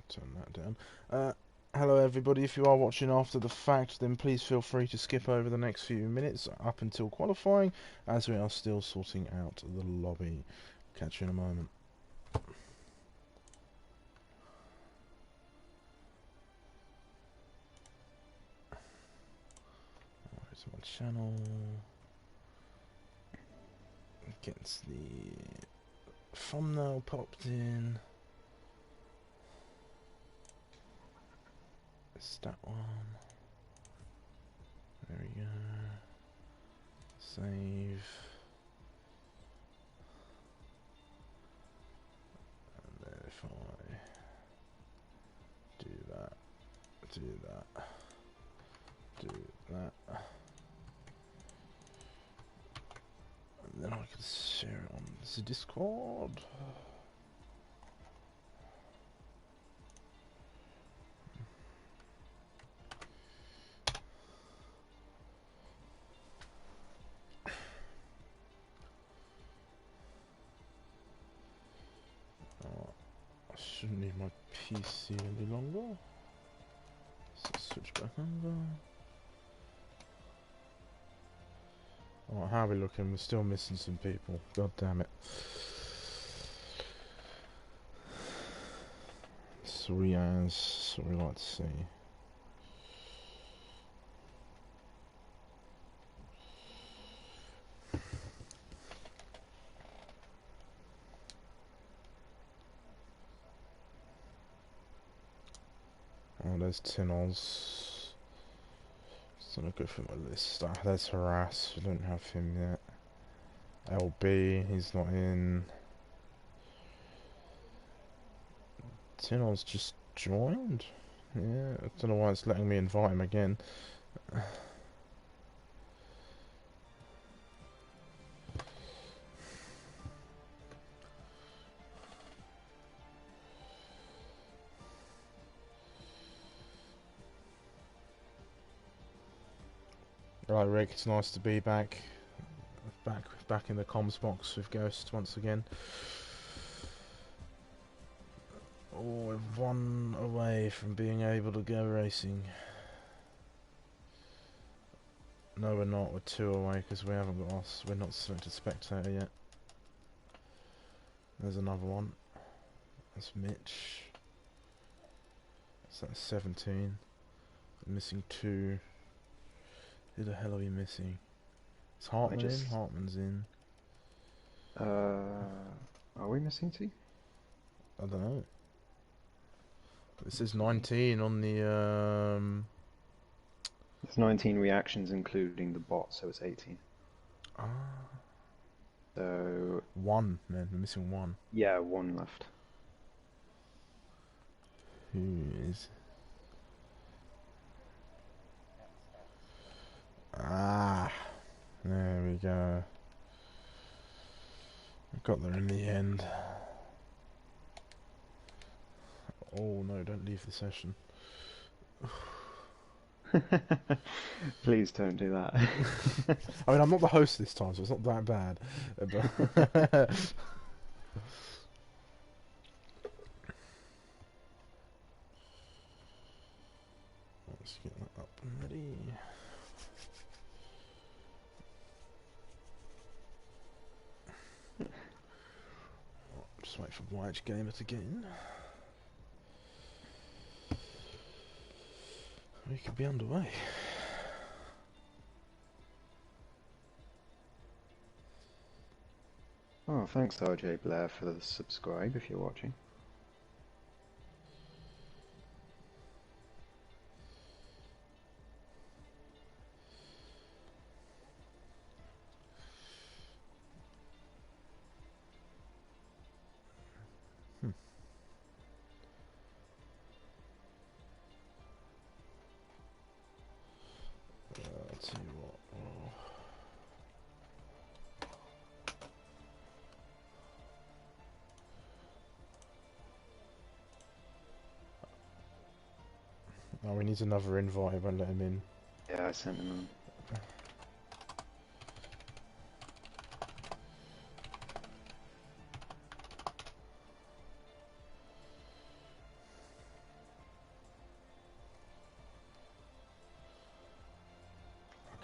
Turn that down. Hello everybody, if you are watching after the fact, then please feel free to skip over the next few minutes up until qualifying, as we are still sorting out the lobby. Catch you in a moment. Alright, so my channel gets the thumbnail popped in. It's that one. There we go. Save. And then if I do that, do that, do that, and then I can share it on the Discord. I shouldn't need my PC any longer. So switch back over. Alright, how are we looking? We're still missing some people. God damn it. Sorry, as what we like to see. Oh, there's Tinoz. Just gonna go through my list. Ah, there's Harass. I don't have him yet. LB, he's not in. Tinoz just joined. Yeah, I don't know why it's letting me invite him again. Right, Rick, it's nice to be back in the comms box with Ghost once again. Oh, we're one away from being able to go racing. No, we're not. We're two away because we haven't got us. We're not selected spectator yet. There's another one. That's Mitch. So that's 17. I'm missing 2. Who the hell are we missing? Is Hartman in? Hartman's in. Are we missing 2? I don't know. This is 19 on the It's 19 reactions including the bot, so it's 18. Ah. So 1, man. We're missing 1. Yeah, 1 left. Who is? Ah, there we go. I got there in the end. Oh no, don't leave the session. Please don't do that. I mean, I'm not the host this time, so it's not that bad. Let's get that up and ready. Just wait for YH Gamer to get in. We could be underway. Oh, thanks RJ Blair for the subscribe if you're watching. I'll tell you what. Oh, we need another invite. I won't let him in. Yeah, I sent him on.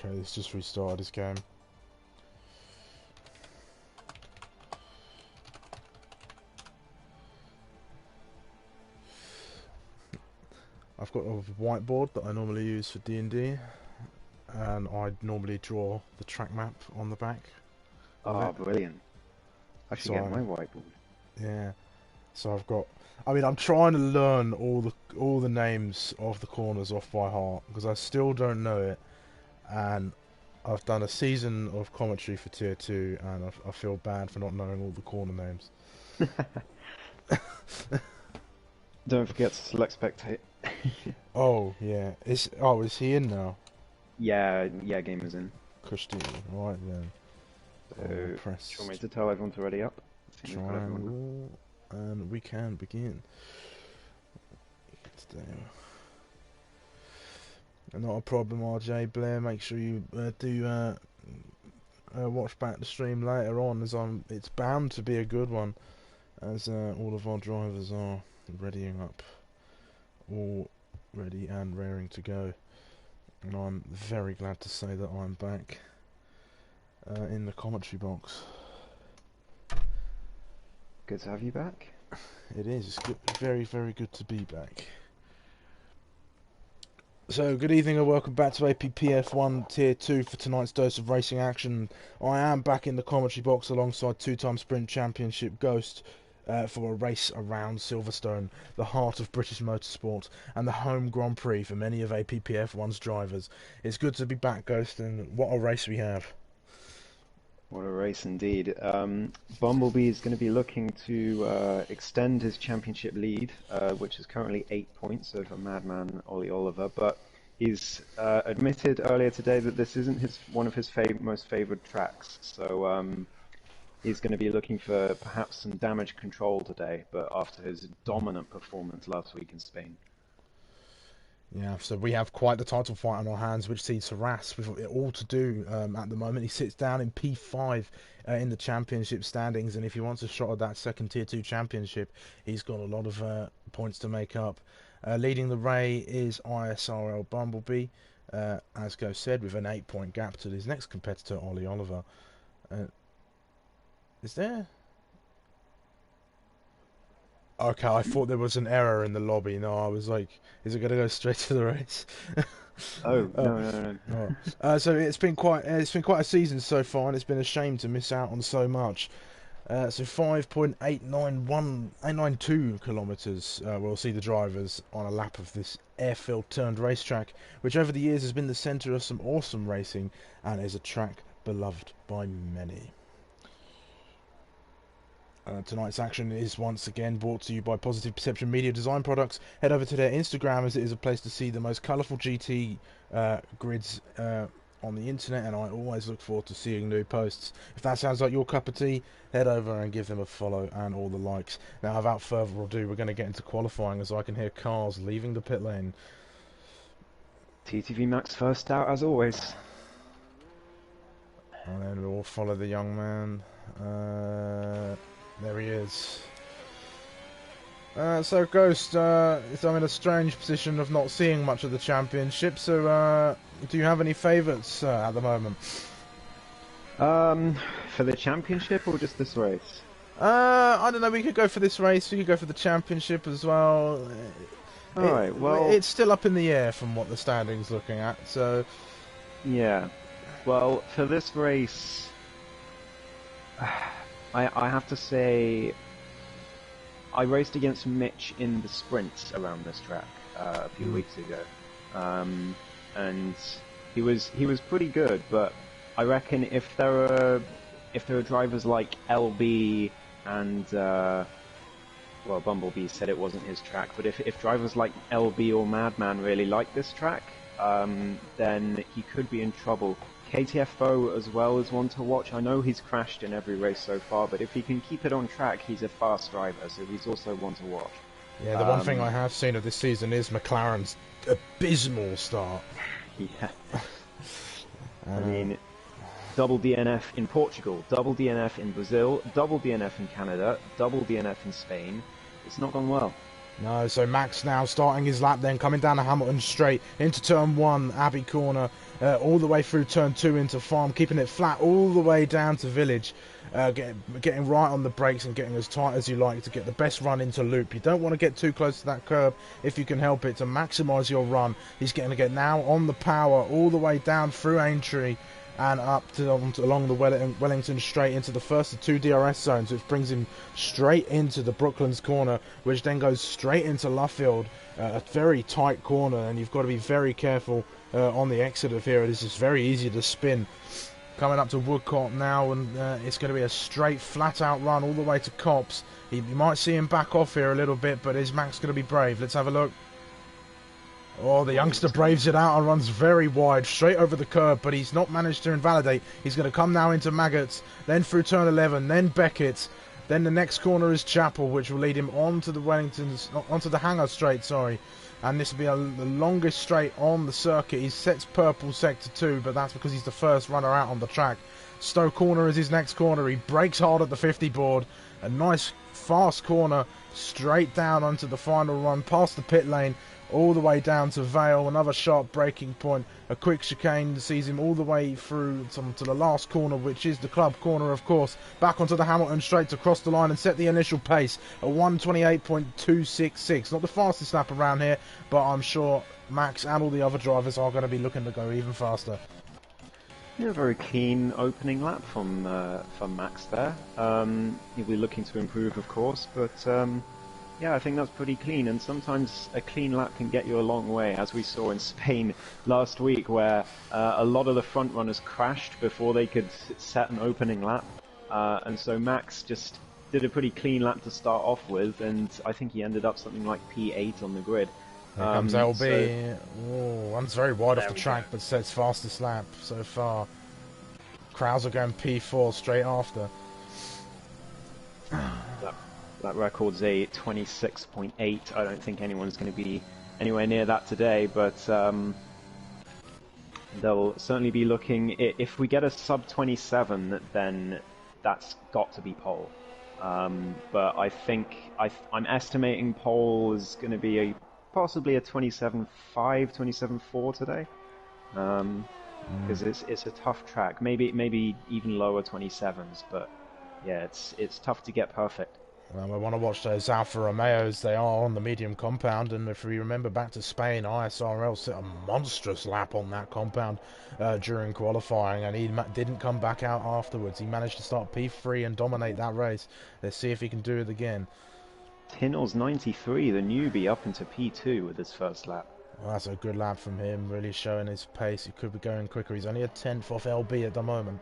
Okay, let's just restart this game. I've got a whiteboard that I normally use for D&D, and I normally draw the track map on the back of Oh, it. brilliant. I should get my whiteboard. Yeah. So I've got. I mean, I'm trying to learn all the names of the corners off by heart because I still don't know it, and I've done a season of commentary for Tier 2, and I feel bad for not knowing all the corner names. Don't forget to select spectate. Oh yeah, is he in now? Yeah, gamer's in. Christy, right then. So, Press do you want me to tell everyone to ready up? I think we've got everyone. triangle, and we can begin. Not a problem, RJ Blair. Make sure you do watch back the stream later on, as it's bound to be a good one, as all of our drivers are readying up, all ready and raring to go. And I'm very glad to say that I'm back in the commentary box. Good to have you back. It is. It's good, very, very good to be back. So, good evening and welcome back to APPF1 Tier 2 for tonight's dose of racing action. I am back in the commentary box alongside two-time Sprint Championship Ghost for a race around Silverstone, the heart of British motorsport, and the home Grand Prix for many of APPF1's drivers. It's good to be back, Ghost, and what a race we have. What a race indeed. Bumblebee is going to be looking to extend his championship lead, which is currently 8 points over Madman Ollie Oliver, but he's admitted earlier today that this isn't one of his most favoured tracks, so he's going to be looking for perhaps some damage control today, but after his dominant performance last week in Spain. Yeah, so we have quite the title fight on our hands, which sees Sarras with it all to do at the moment. He sits down in P5 in the championship standings, and if he wants a shot at that second Tier 2 championship, he's got a lot of points to make up. Leading the Ray is ISRL Bumblebee, as Go said, with an 8-point gap to his next competitor, Ollie Oliver. Is there... Okay, I thought there was an error in the lobby. No, I was like, is it going to go straight to the race? Oh, no. So it's been quite a season so far, and it's been a shame to miss out on so much. So 5.892 kilometres we'll see the drivers on a lap of this airfield turned racetrack, which over the years has been the centre of some awesome racing and is a track beloved by many. Tonight's action is once again brought to you by Positive Perception Media Design Products. Head over to their Instagram, as it is a place to see the most colourful GT grids on the internet, and I always look forward to seeing new posts. If that sounds like your cup of tea, head over and give them a follow and all the likes. Now, without further ado, we're going to get into qualifying, as I can hear cars leaving the pit lane. TTV Max first out as always. And then we'll follow the young man. There he is. So Ghost, I'm in a strange position of not seeing much of the championship, so do you have any favourites at the moment? For the championship or just this race? I don't know, we could go for this race, we could go for the championship as well. Alright, well... It's still up in the air from what the standing's looking at, so... Yeah. Well, for this race... I have to say, I raced against Mitch in the sprints around this track a few weeks ago, and he was pretty good. But I reckon if there are drivers like LB and well, Bumblebee said it wasn't his track, but if drivers like LB or Madman really like this track, then he could be in trouble. KTFO as well is one to watch. I know he's crashed in every race so far, but if he can keep it on track, he's a fast driver, so he's also one to watch. Yeah, the one thing I have seen of this season is McLaren's abysmal start. Yeah. I mean, double DNF in Portugal, double DNF in Brazil, double DNF in Canada, double DNF in Spain. It's not gone well. No, so Max now starting his lap, then coming down the Hamilton straight into turn 1, Abbey corner, all the way through turn 2 into Farm, keeping it flat all the way down to Village, getting right on the brakes and getting as tight as you like to get the best run into loop. You don't want to get too close to that curb if you can help it to maximise your run. He's going to get now on the power all the way down through Aintree and up to along the Wellington straight into the first of 2 DRS zones, which brings him straight into the Brooklands corner, which then goes straight into Luffield, a very tight corner, and you've got to be very careful on the exit of here. It is just very easy to spin. Coming up to Woodcote now, and it's going to be a straight, flat-out run all the way to Copse. You might see him back off here a little bit, but is Max going to be brave? Let's have a look. Oh, the youngster braves it out and runs very wide, straight over the curb, but he's not managed to invalidate. He's going to come now into Maggots, then through turn 11, then Beckett. Then the next corner is Chapel, which will lead him onto the onto the Hangar straight, sorry. And this will be the longest straight on the circuit. He sets purple sector 2, but that's because he's the first runner out on the track. Stowe corner is his next corner. He brakes hard at the 50 board. A nice fast corner straight down onto the final run, past the pit lane, all the way down to Vale, another sharp braking point, a quick chicane sees him all the way through to the last corner, which is the club corner, of course, back onto the Hamilton straight to cross the line and set the initial pace at 1:28.266. Not the fastest lap around here, but I'm sure Max and all the other drivers are going to be looking to go even faster. Yeah, very clean opening lap from Max there. He'll be looking to improve, of course, but yeah, I think that's pretty clean, and sometimes a clean lap can get you a long way, as we saw in Spain last week, where a lot of the front runners crashed before they could set an opening lap, and so Max just did a pretty clean lap to start off with, and I think he ended up something like P8 on the grid. Here comes LB. One's very wide off the track, but sets fastest lap so far. Krauser going P4 straight after. That record's a 26.8. I don't think anyone's going to be anywhere near that today, but they'll certainly be looking. If we get a sub 27, then that's got to be pole. But I think I'm estimating pole is going to be possibly a 27.5, 27.4 today, because it's a tough track. Maybe even lower 27s, but yeah, it's tough to get perfect. Well, we want to watch those Alfa Romeos. They are on the medium compound, and if we remember back to Spain, ISRL set a monstrous lap on that compound during qualifying, and he didn't come back out afterwards. He managed to start P3 and dominate that race. Let's see if he can do it again. Tinnell's 93, the newbie, up into P2 with his first lap. Well, that's a good lap from him, really showing his pace. He could be going quicker. He's only a 10th off LB at the moment.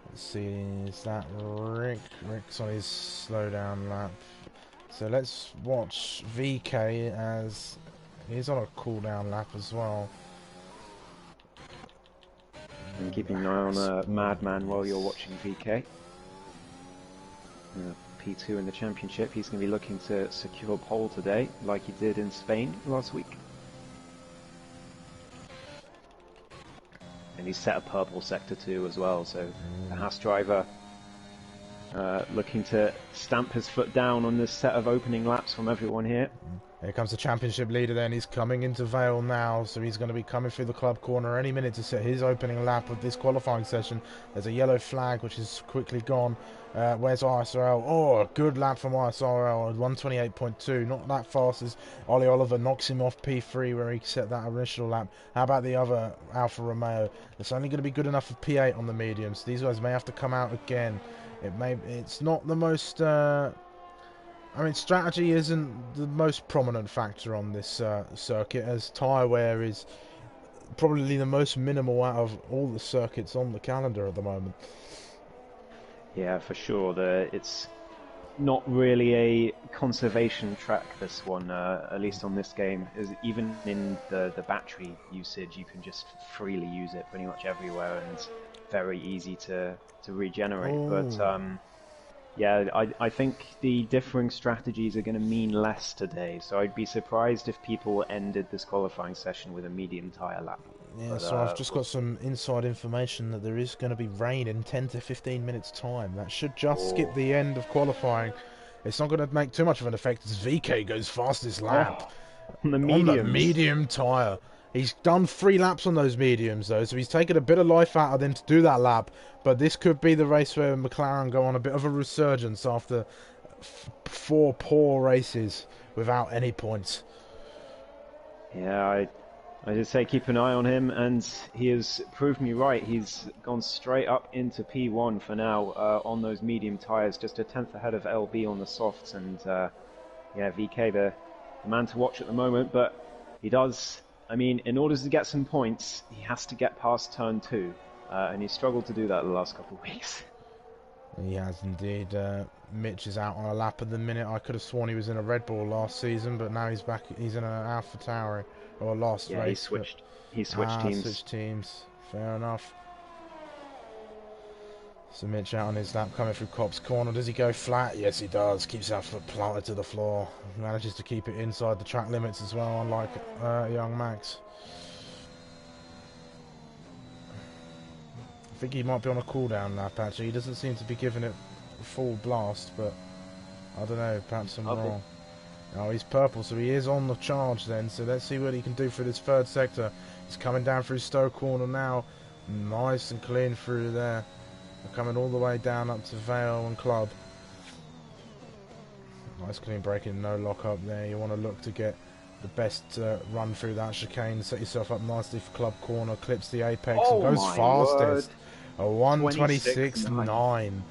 Let's see, is that Rick? Rick's on his slowdown lap. So let's watch VK as he's on a cooldown lap as well. And keeping an eye on Madman while you're watching VK. P2 in the championship, he's going to be looking to secure pole today, like he did in Spain last week. And he's set a purple sector 2 as well, so the Haas driver looking to stamp his foot down on this set of opening laps from everyone here. Here comes the championship leader then, he's coming into Vale now, so he's going to be coming through the club corner any minute to set his opening lap of this qualifying session. There's a yellow flag which is quickly gone. Where's ISRL? Oh, a good lap from ISRL at 1:28.2, not that fast as Ollie Oliver knocks him off P3 where he set that initial lap. How about the other Alfa Romeo? It's only going to be good enough for P8 on the mediums. These guys may have to come out again. It's not the most... I mean, strategy isn't the most prominent factor on this circuit, as tyre wear is probably the most minimal out of all the circuits on the calendar at the moment. Yeah, for sure. It's not really a conservation track, this one, at least on this game. Even in the battery usage, you can just freely use it pretty much everywhere, and it's very easy to regenerate. Oh. But yeah, I think the differing strategies are going to mean less today, so I'd be surprised if people ended this qualifying session with a medium tyre lap. Yeah, But so I've just got some inside information that there is going to be rain in 10 to 15 minutes time. That should just skip the end of qualifying. It's not going to make too much of an effect as VK goes fastest lap the on the mediums. medium tyre. He's done 3 laps on those mediums though, so he's taken a bit of life out of them to do that lap. But this could be the race where McLaren go on a bit of a resurgence after 4 poor races without any points. Yeah, I did say keep an eye on him, and he has proved me right. He's gone straight up into P1 for now on those medium tyres, just a tenth ahead of LB on the softs, and yeah, VK the man to watch at the moment. But he does, I mean, in order to get some points, he has to get past turn 2, and he's struggled to do that the last couple of weeks. He has indeed. Mitch is out on a lap at the minute. I could have sworn he was in a Red Bull last season, but now he's back. He's in an AlphaTauri, or last Yeah, race. He switched teams. Switched teams. Fair enough. So Mitch out on his lap, coming through Cop's corner. Does he go flat? Yes, he does. Keeps that foot planted to the floor. Manages to keep it inside the track limits as well, unlike young Max. I think he might be on a cooldown lap, actually. He doesn't seem to be giving it a full blast, but I don't know, perhaps I'm wrong. Oh, he's purple, so he is on the charge then, so let's see what he can do for this third sector. He's coming down through Stowe corner now. Nice and clean through there. They're coming all the way down up to Vale and Club. Nice clean braking, no lock up there. You want to look to get the best run through that chicane. Set yourself up nicely for Club corner, clips the apex and goes fastest. A 1:26.9.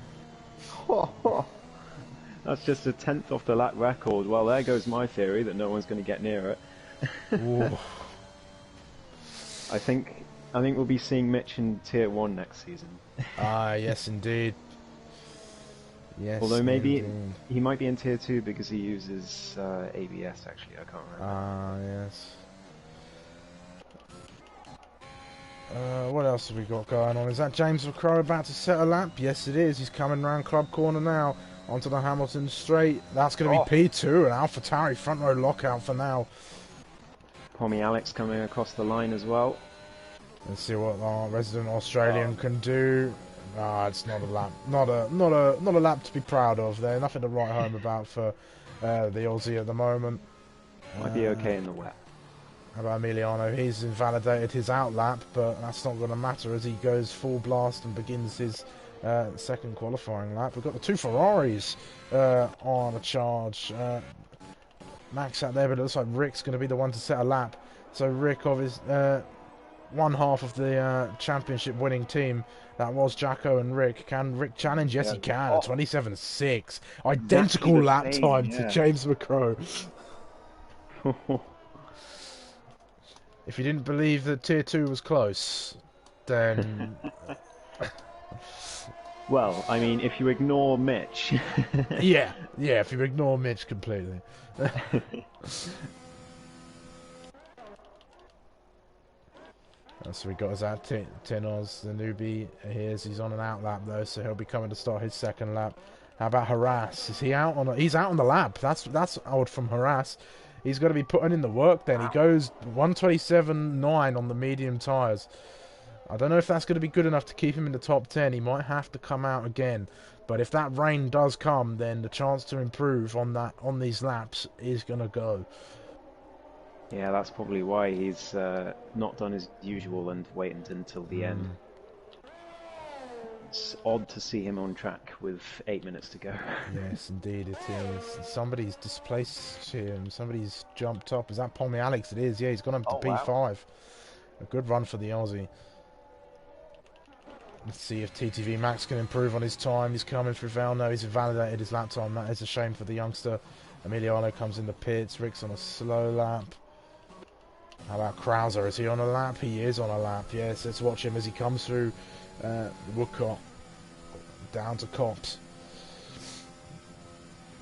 That's just a tenth off the lap record. Well, there goes my theory that no one's going to get near it. I think we'll be seeing Mitch in Tier 1 next season. Yes, indeed. Yes. Although maybe indeed. he might be in Tier 2 because he uses ABS. Actually, I can't remember. Yes. What else have we got going on? Is that James McCrow about to set a lap? Yes, it is. He's coming round Club corner now onto the Hamilton straight. That's going to be P2 and AlphaTauri front row lockout for now. Pommy Alex coming across the line as well. Let's see what our resident Australian can do. It's not a lap. Not a lap to be proud of. There, nothing to write home about for the Aussie at the moment. Might be okay in the wet. How about Emiliano? He's invalidated his outlap, but that's not going to matter as he goes full blast and begins his second qualifying lap. We've got the 2 Ferraris on a charge. Max out there, but it looks like Rick's going to be the one to set a lap. So Rick, of his one half of the championship winning team, that was Jacko and Rick. Can Rick challenge? Yes, he can. A 27.6. Identical exactly lap same, time to James McCrow. If you didn't believe that Tier 2 was close, then... Well, I mean, if you ignore Mitch... yeah, if you ignore Mitch completely. So we got us out Tinoz, the newbie. He's on an outlap though, so he'll be coming to start his second lap. How about Harass? Is he out on? He's out on the lap. That's odd from Harass. He's got to be putting in the work then. He goes 1:27.9 on the medium tyres. I don't know if that's going to be good enough to keep him in the top 10. He might have to come out again. But if that rain does come, then the chance to improve on these laps is going to go. Yeah, that's probably why he's not done his usual and waited until the end. It's odd to see him on track with 8 minutes to go. Yes, indeed it is. Somebody's displaced him. Somebody's jumped up. Is that Pommy Alex? It is. Yeah, he's gone up to P5. Wow. A good run for the Aussie. Let's see if TTV Max can improve on his time. He's coming through Val. No, he's invalidated his lap time. That is a shame for the youngster. Emiliano comes in the pits. Rick's on a slow lap. How about Krauser? Is he on a lap? He is on a lap. Yes, let's watch him as he comes through Woodcock down to Cops.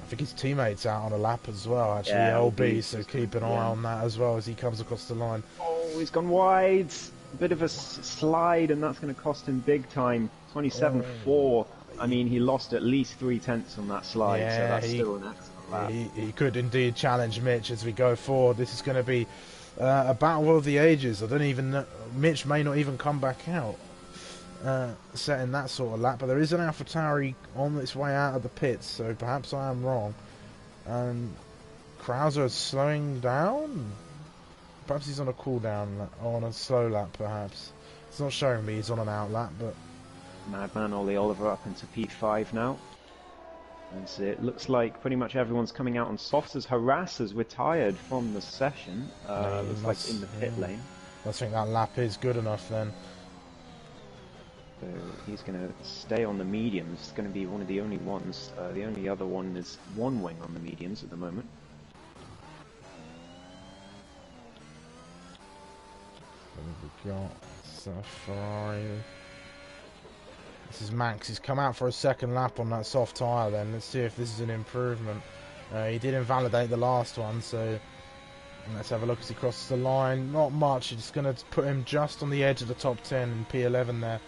I think his teammate's out on a lap as well, actually, yeah, LB, so keep an eye on that as well as he comes across the line. Oh, he's gone wide. A bit of a slide, and that's going to cost him big time. 27.4. I mean, he lost at least 3/10 on that slide, so that's still an excellent lap. He could indeed challenge Mitch as we go forward. This is going to be A battle of the ages. I don't even know. Mitch may not even come back out. Setting that sort of lap, but there is an AlphaTauri on its way out of the pits, so perhaps I am wrong. And Krauser is slowing down? Perhaps he's on a cooldown, on a slow lap perhaps. It's not showing me he's on an out lap, but... Madman Ollie Oliver up into P5 now. And so it looks like pretty much everyone's coming out on softs as Harass has retired from the session. Looks like in the pit lane. I think that lap is good enough then. So he's going to stay on the mediums. It's going to be one of the only ones. The only other one is one wing on the mediums at the moment. We got Ferrari. This is Max. He's come out for a second lap on that soft tyre then. Let's see if this is an improvement. He did invalidate the last one, so let's have a look as he crosses the line. Not much. It's going to put him just on the edge of the top 10 in P11 there.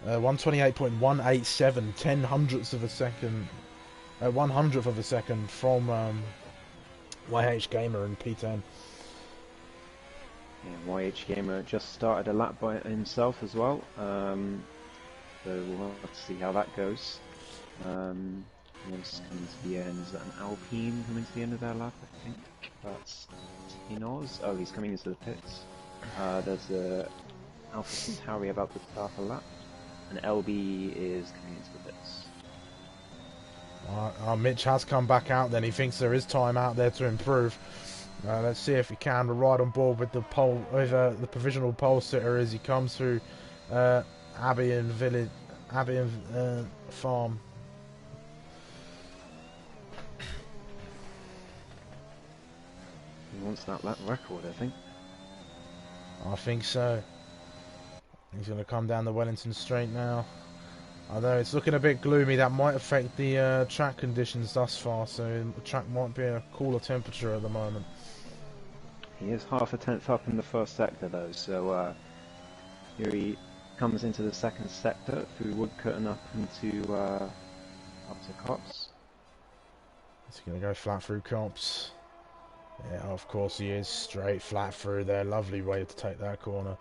128.187, 10 hundredths of a second, 100th of a second from YH Gamer in P10. Yeah, YH Gamer just started a lap by himself as well, so we'll have to see how that goes. Once coming to the end, is that an Alpine coming to the end of their lap? I think that's Tinoz. Oh, he's coming into the pits. There's a Alpha Centauri about to start a lap, and LB is coming into the pits. Mitch has come back out then. He thinks there is time out there to improve. Let's see if he can ride on board with the pole, with the provisional pole sitter as he comes through Abbey and Farm. He wants that lap record, I think. I think so. He's going to come down the Wellington Straight now. Although it's looking a bit gloomy, that might affect the track conditions thus far, so the track might be a cooler temperature at the moment. He is half a tenth up in the first sector though, so here he comes into the second sector through Woodcut and up into up to Cops. He's going to go flat through Cops. Yeah, of course he is. Straight flat through there. Lovely way to take that corner.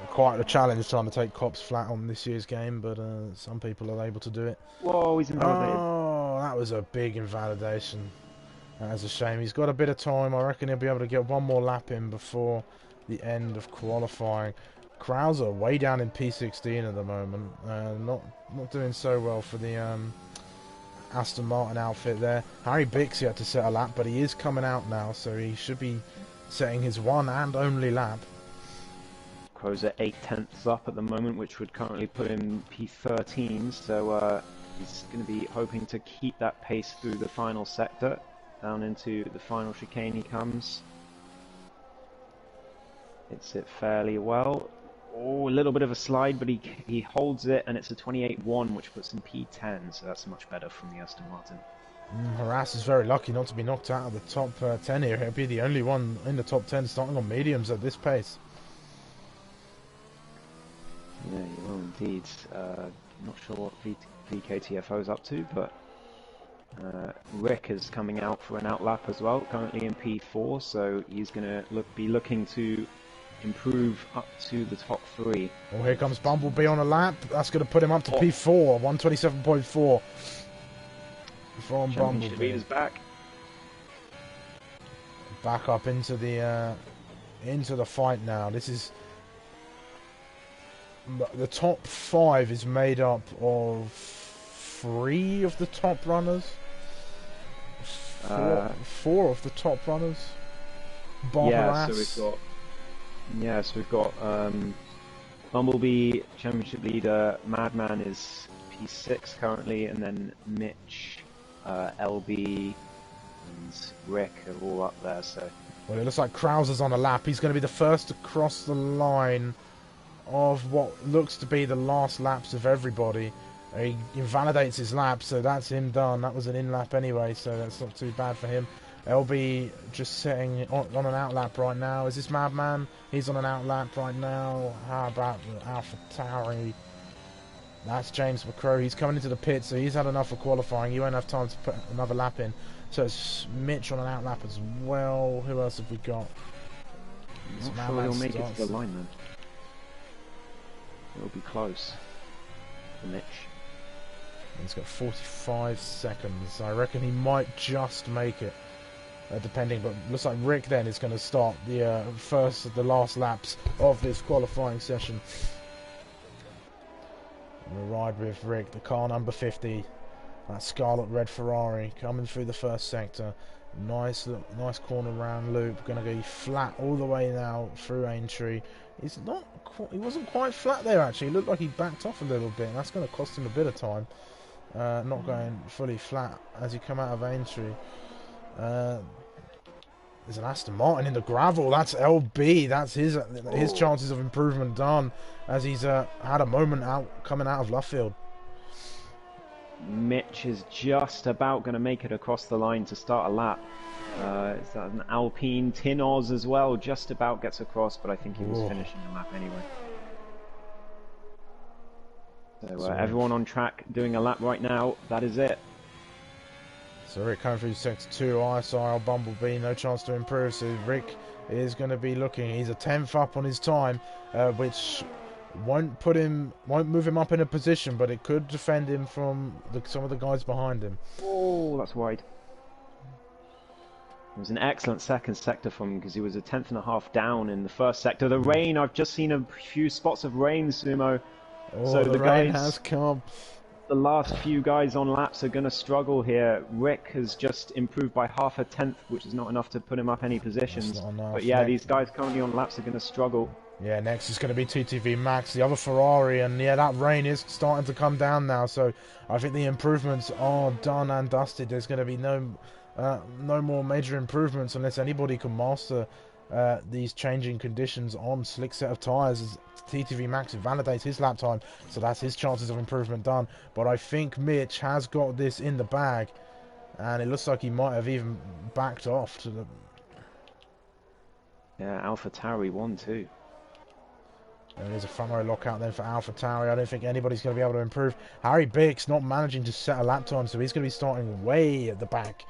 Quite a challenge trying to take Cops flat on this year's game, but some people are able to do it. Whoa, he's invalidated. Oh, that was a big invalidation. That's a shame. He's got a bit of time. I reckon he'll be able to get one more lap in before the end of qualifying. Krauser way down in P16 at the moment. Not doing so well for the Aston Martin outfit there. Harry Bixby had to set a lap, but he is coming out now, so he should be setting his one and only lap. Krauser 8 tenths up at the moment, which would currently put him P13, so he's going to be hoping to keep that pace through the final sector. Down into the final chicane he comes. Hits it fairly well. Oh, a little bit of a slide, but he holds it, and it's a 28.1, which puts him P10, so that's much better from the Aston Martin. Harass is very lucky not to be knocked out of the top 10 here. He'll be the only one in the top 10 starting on mediums at this pace. Yeah, you will indeed. Not sure what VKTFO is up to, but Rick is coming out for an outlap as well, currently in P4, so he's going to be looking to improve up to the top 3. Oh, here comes Bumblebee on a lap. That's going to put him up to P4, 127.4 from Bumblebee. Is back. Back up into the fight now. This is the top 5 is made up of 3 of the top runners. 4 of the top runners. Yeah, so we've got Bumblebee, Championship leader. Madman is P6 currently, and then Mitch, LB, and Rick are all up there. So, well, it looks like Krauser's on a lap. He's going to be the first to cross the line of what looks to be the last laps of everybody. He invalidates his lap, so that's him done. That was an in-lap anyway, so that's not too bad for him. LB just sitting on an outlap right now. Is this Madman? He's on an outlap right now. How about AlphaTauri? That's James McCrow. He's coming into the pit, so he's had enough for qualifying. He won't have time to put another lap in. So it's Mitch on an out lap as well. Who else have we got? I'm not sure he'll make it to the line then. It'll be close for Mitch. He's got 45 seconds. I reckon he might just make it. Depending, but looks like Rick then is going to start the the last laps of this qualifying session. We'll ride with Rick, the car number 50, that scarlet red Ferrari coming through the first sector. Nice corner round loop. Going to go flat all the way now through Aintree. He wasn't quite flat there actually. It looked like he backed off a little bit, and that's going to cost him a bit of time. Not going fully flat as you come out of Aintree. There's an Aston Martin in the gravel. That's LB. That's his chances of improvement done, as he's had a moment coming out of Luffield. Mitch is just about going to make it across the line to start a lap. It's an Alpine Tin Oz as well. Just about gets across, but I think he was finishing the lap anyway. So everyone on track doing a lap right now. That is it. So Rick coming through sector 2, ISIL Bumblebee, no chance to improve, so Rick is going to be looking. He's a 10th up on his time, which won't move him up in a position, but it could defend him from some of the guys behind him. Oh, that's wide. It was an excellent second sector from him because he was a 10th and a half down in the first sector. The rain, I've just seen a few spots of rain, Sumo. Oh, so the rain has come. The last few guys on laps are going to struggle here. Rick has just improved by half a tenth, which is not enough to put him up any positions. But yeah, these guys currently on laps are going to struggle. Yeah, next is going to be TTV Max, the other Ferrari, and yeah, that rain is starting to come down now. So I think the improvements are done and dusted. There's going to be no more major improvements unless anybody can master these changing conditions on slick set of tyres. As TTV Max validates his lap time, so that's his chances of improvement done. But I think Mitch has got this in the bag, and it looks like he might have even backed off to the... Yeah, AlphaTauri 1-2. And there's a front row lockout then for AlphaTauri. I don't think anybody's going to be able to improve. Harry Bix not managing to set a lap time, so he's going to be starting way at the back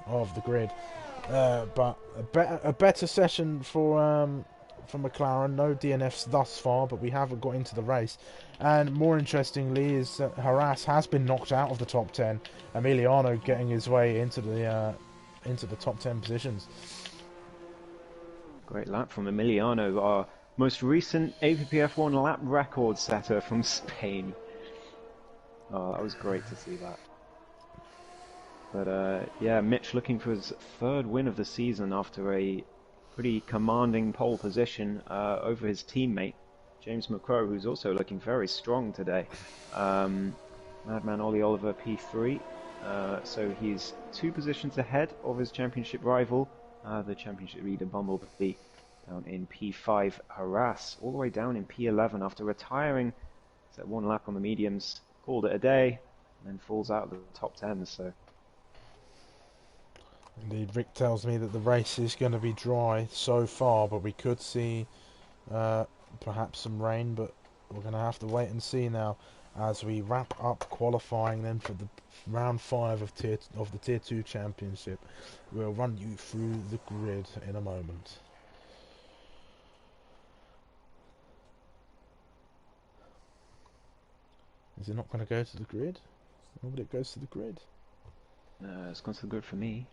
of the grid. But a better session for McLaren. No DNFs thus far, but we haven't got into the race. And more interestingly is that Haras has been knocked out of the top 10. Emiliano getting his way into the top 10 positions. Great lap from Emiliano, our most recent APPF1 lap record setter from Spain. Oh, that was great to see that. But yeah, Mitch looking for his third win of the season after a pretty commanding pole position over his teammate, James McCrow, who's also looking very strong today. Madman Ollie Oliver P3, so he's 2 positions ahead of his championship rival, the championship leader Bumblebee, down in P5. Haras all the way down in P11 after retiring. Set 1 lap on the mediums, called it a day, and then falls out of the top 10. So. Indeed, Rick tells me that the race is going to be dry so far, but we could see perhaps some rain, but we're going to have to wait and see now as we wrap up qualifying then for the round 5 of the Tier 2 Championship. We'll run you through the grid in a moment. Is it not going to go to the grid? Nobody goes to the grid. It's gone to the grid for me.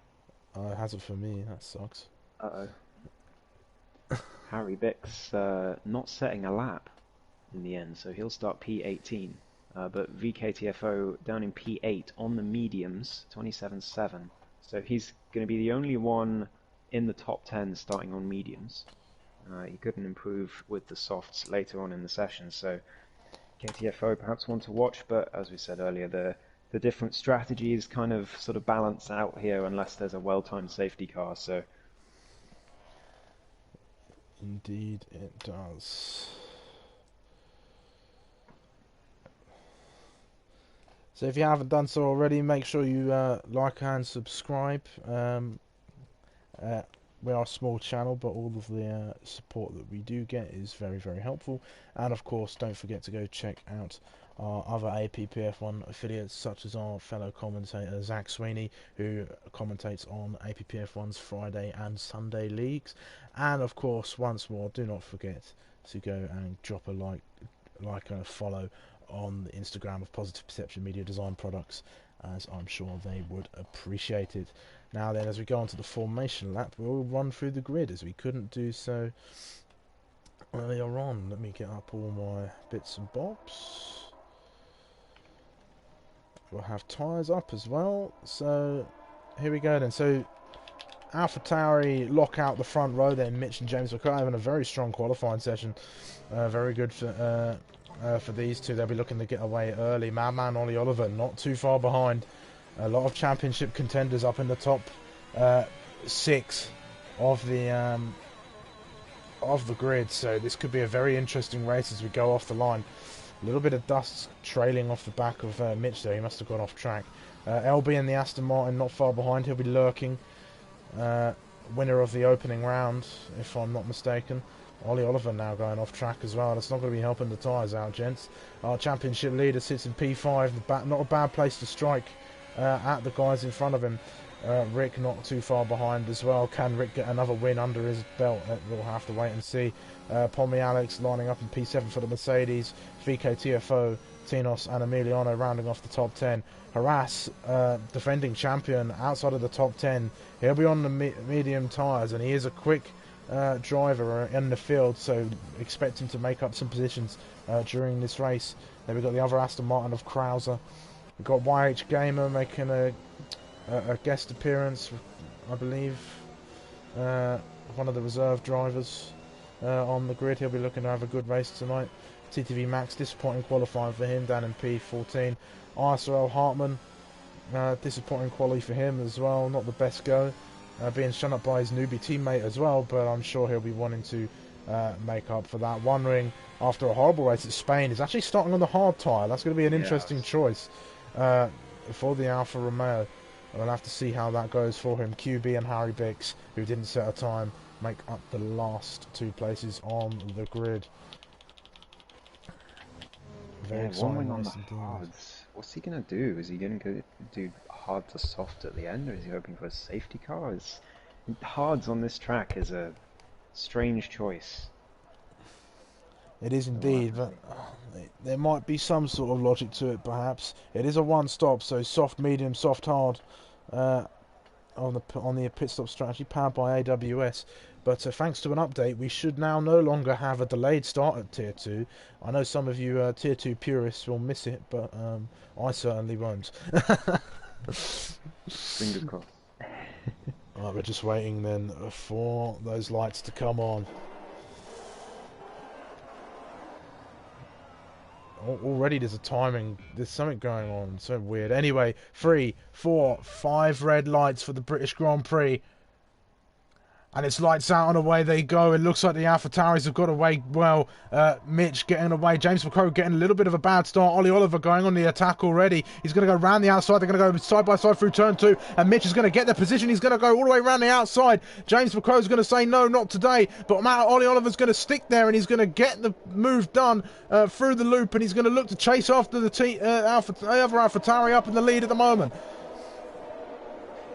It hasn't for me. That sucks. Uh-oh. Harry Bix not setting a lap in the end, so he'll start P18. But VKTFO down in P8 on the mediums, 27.7. So he's going to be the only one in the top 10 starting on mediums. He couldn't improve with the softs later on in the session, so KTFO perhaps one to watch, but as we said earlier, the different strategies kind of sort of balance out here unless there's a well-timed safety car, so... Indeed it does. So if you haven't done so already, make sure you like and subscribe. We are a small channel, but all of the support that we do get is very, very helpful. And of course, don't forget to go check out our other APPF1 affiliates, such as our fellow commentator Zach Sweeney, who commentates on APPF1's Friday and Sunday leagues. And of course, once more, do not forget to go and drop a like and a follow on the Instagram of Positive Perception Media Design Products, as I'm sure they would appreciate it. Now then, as we go on to the formation lap, we'll run through the grid, as we couldn't do so earlier on. Let me get up all my bits and bobs. We'll have tyres up as well. So here we go then. So AlphaTauri lock out the front row then. Mitch and James McCray having a very strong qualifying session. Very good for these two. They'll be looking to get away early. Madman Ollie Oliver not too far behind. A lot of championship contenders up in the top 6 of the grid. So this could be a very interesting race as we go off the line. A little bit of dust trailing off the back of Mitch there. He must have gone off track. LB in the Aston Martin not far behind. He'll be lurking. Winner of the opening round, if I'm not mistaken. Ollie Oliver now going off track as well. That's not going to be helping the tyres out, gents. Our championship leader sits in P5. Not a bad place to strike at the guys in front of him. Rick not too far behind as well. Can Rick get another win under his belt? We'll have to wait and see. Pommy Alex lining up in P7 for the Mercedes. VK TFO, Tinos and Emiliano rounding off the top 10. Harass, defending champion, outside of the top 10. He'll be on the medium tyres, and he is a quick driver in the field, so expect him to make up some positions during this race. Then we've got the other Aston Martin of Krauser. We've got YH Gamer making a guest appearance, I believe. One of the reserve drivers on the grid. He'll be looking to have a good race tonight. TTV Max, disappointing qualifying for him down in P14. RSL Hartman, disappointing quality for him as well. Not the best go. Being shun up by his newbie teammate as well, but I'm sure he'll be wanting to make up for that. One Ring, after a horrible race at Spain, is actually starting on the hard tyre. That's going to be an interesting choice for the Alfa Romeo. We'll have to see how that goes for him. QB and Harry Bix, who didn't set a time, make up the last 2 places on the grid. Very One Ring exciting on the race indeed. hards. What's he going to do? Is he going to do hard to soft at the end, or is he hoping for a safety car? Hards on this track is a strange choice. It is indeed, but there might be some sort of logic to it, perhaps. It is a one-stop, so soft, medium, soft, hard on the pit stop strategy, powered by AWS. But thanks to an update, we should now no longer have a delayed start at Tier 2. I know some of you Tier 2 purists will miss it, but I certainly won't. Fingers crossed. Right, we're just waiting then for those lights to come on. Already there's something going on, so weird. Anyway, 3, 4, 5 red lights for the British Grand Prix. And it's lights out and away they go. It looks like the AlphaTauris have got away well. Mitch getting away. James McCrow getting a little bit of a bad start. Ollie Oliver going on the attack already. He's going to go round the outside. They're going to go side by side through turn 2. And Mitch is going to get the position. He's going to go all the way around the outside. James McCrow is going to say no, not today. But Ollie Oliver's going to stick there and he's going to get the move done through the loop. And he's going to look to chase after the other AlphaTauri up in the lead at the moment.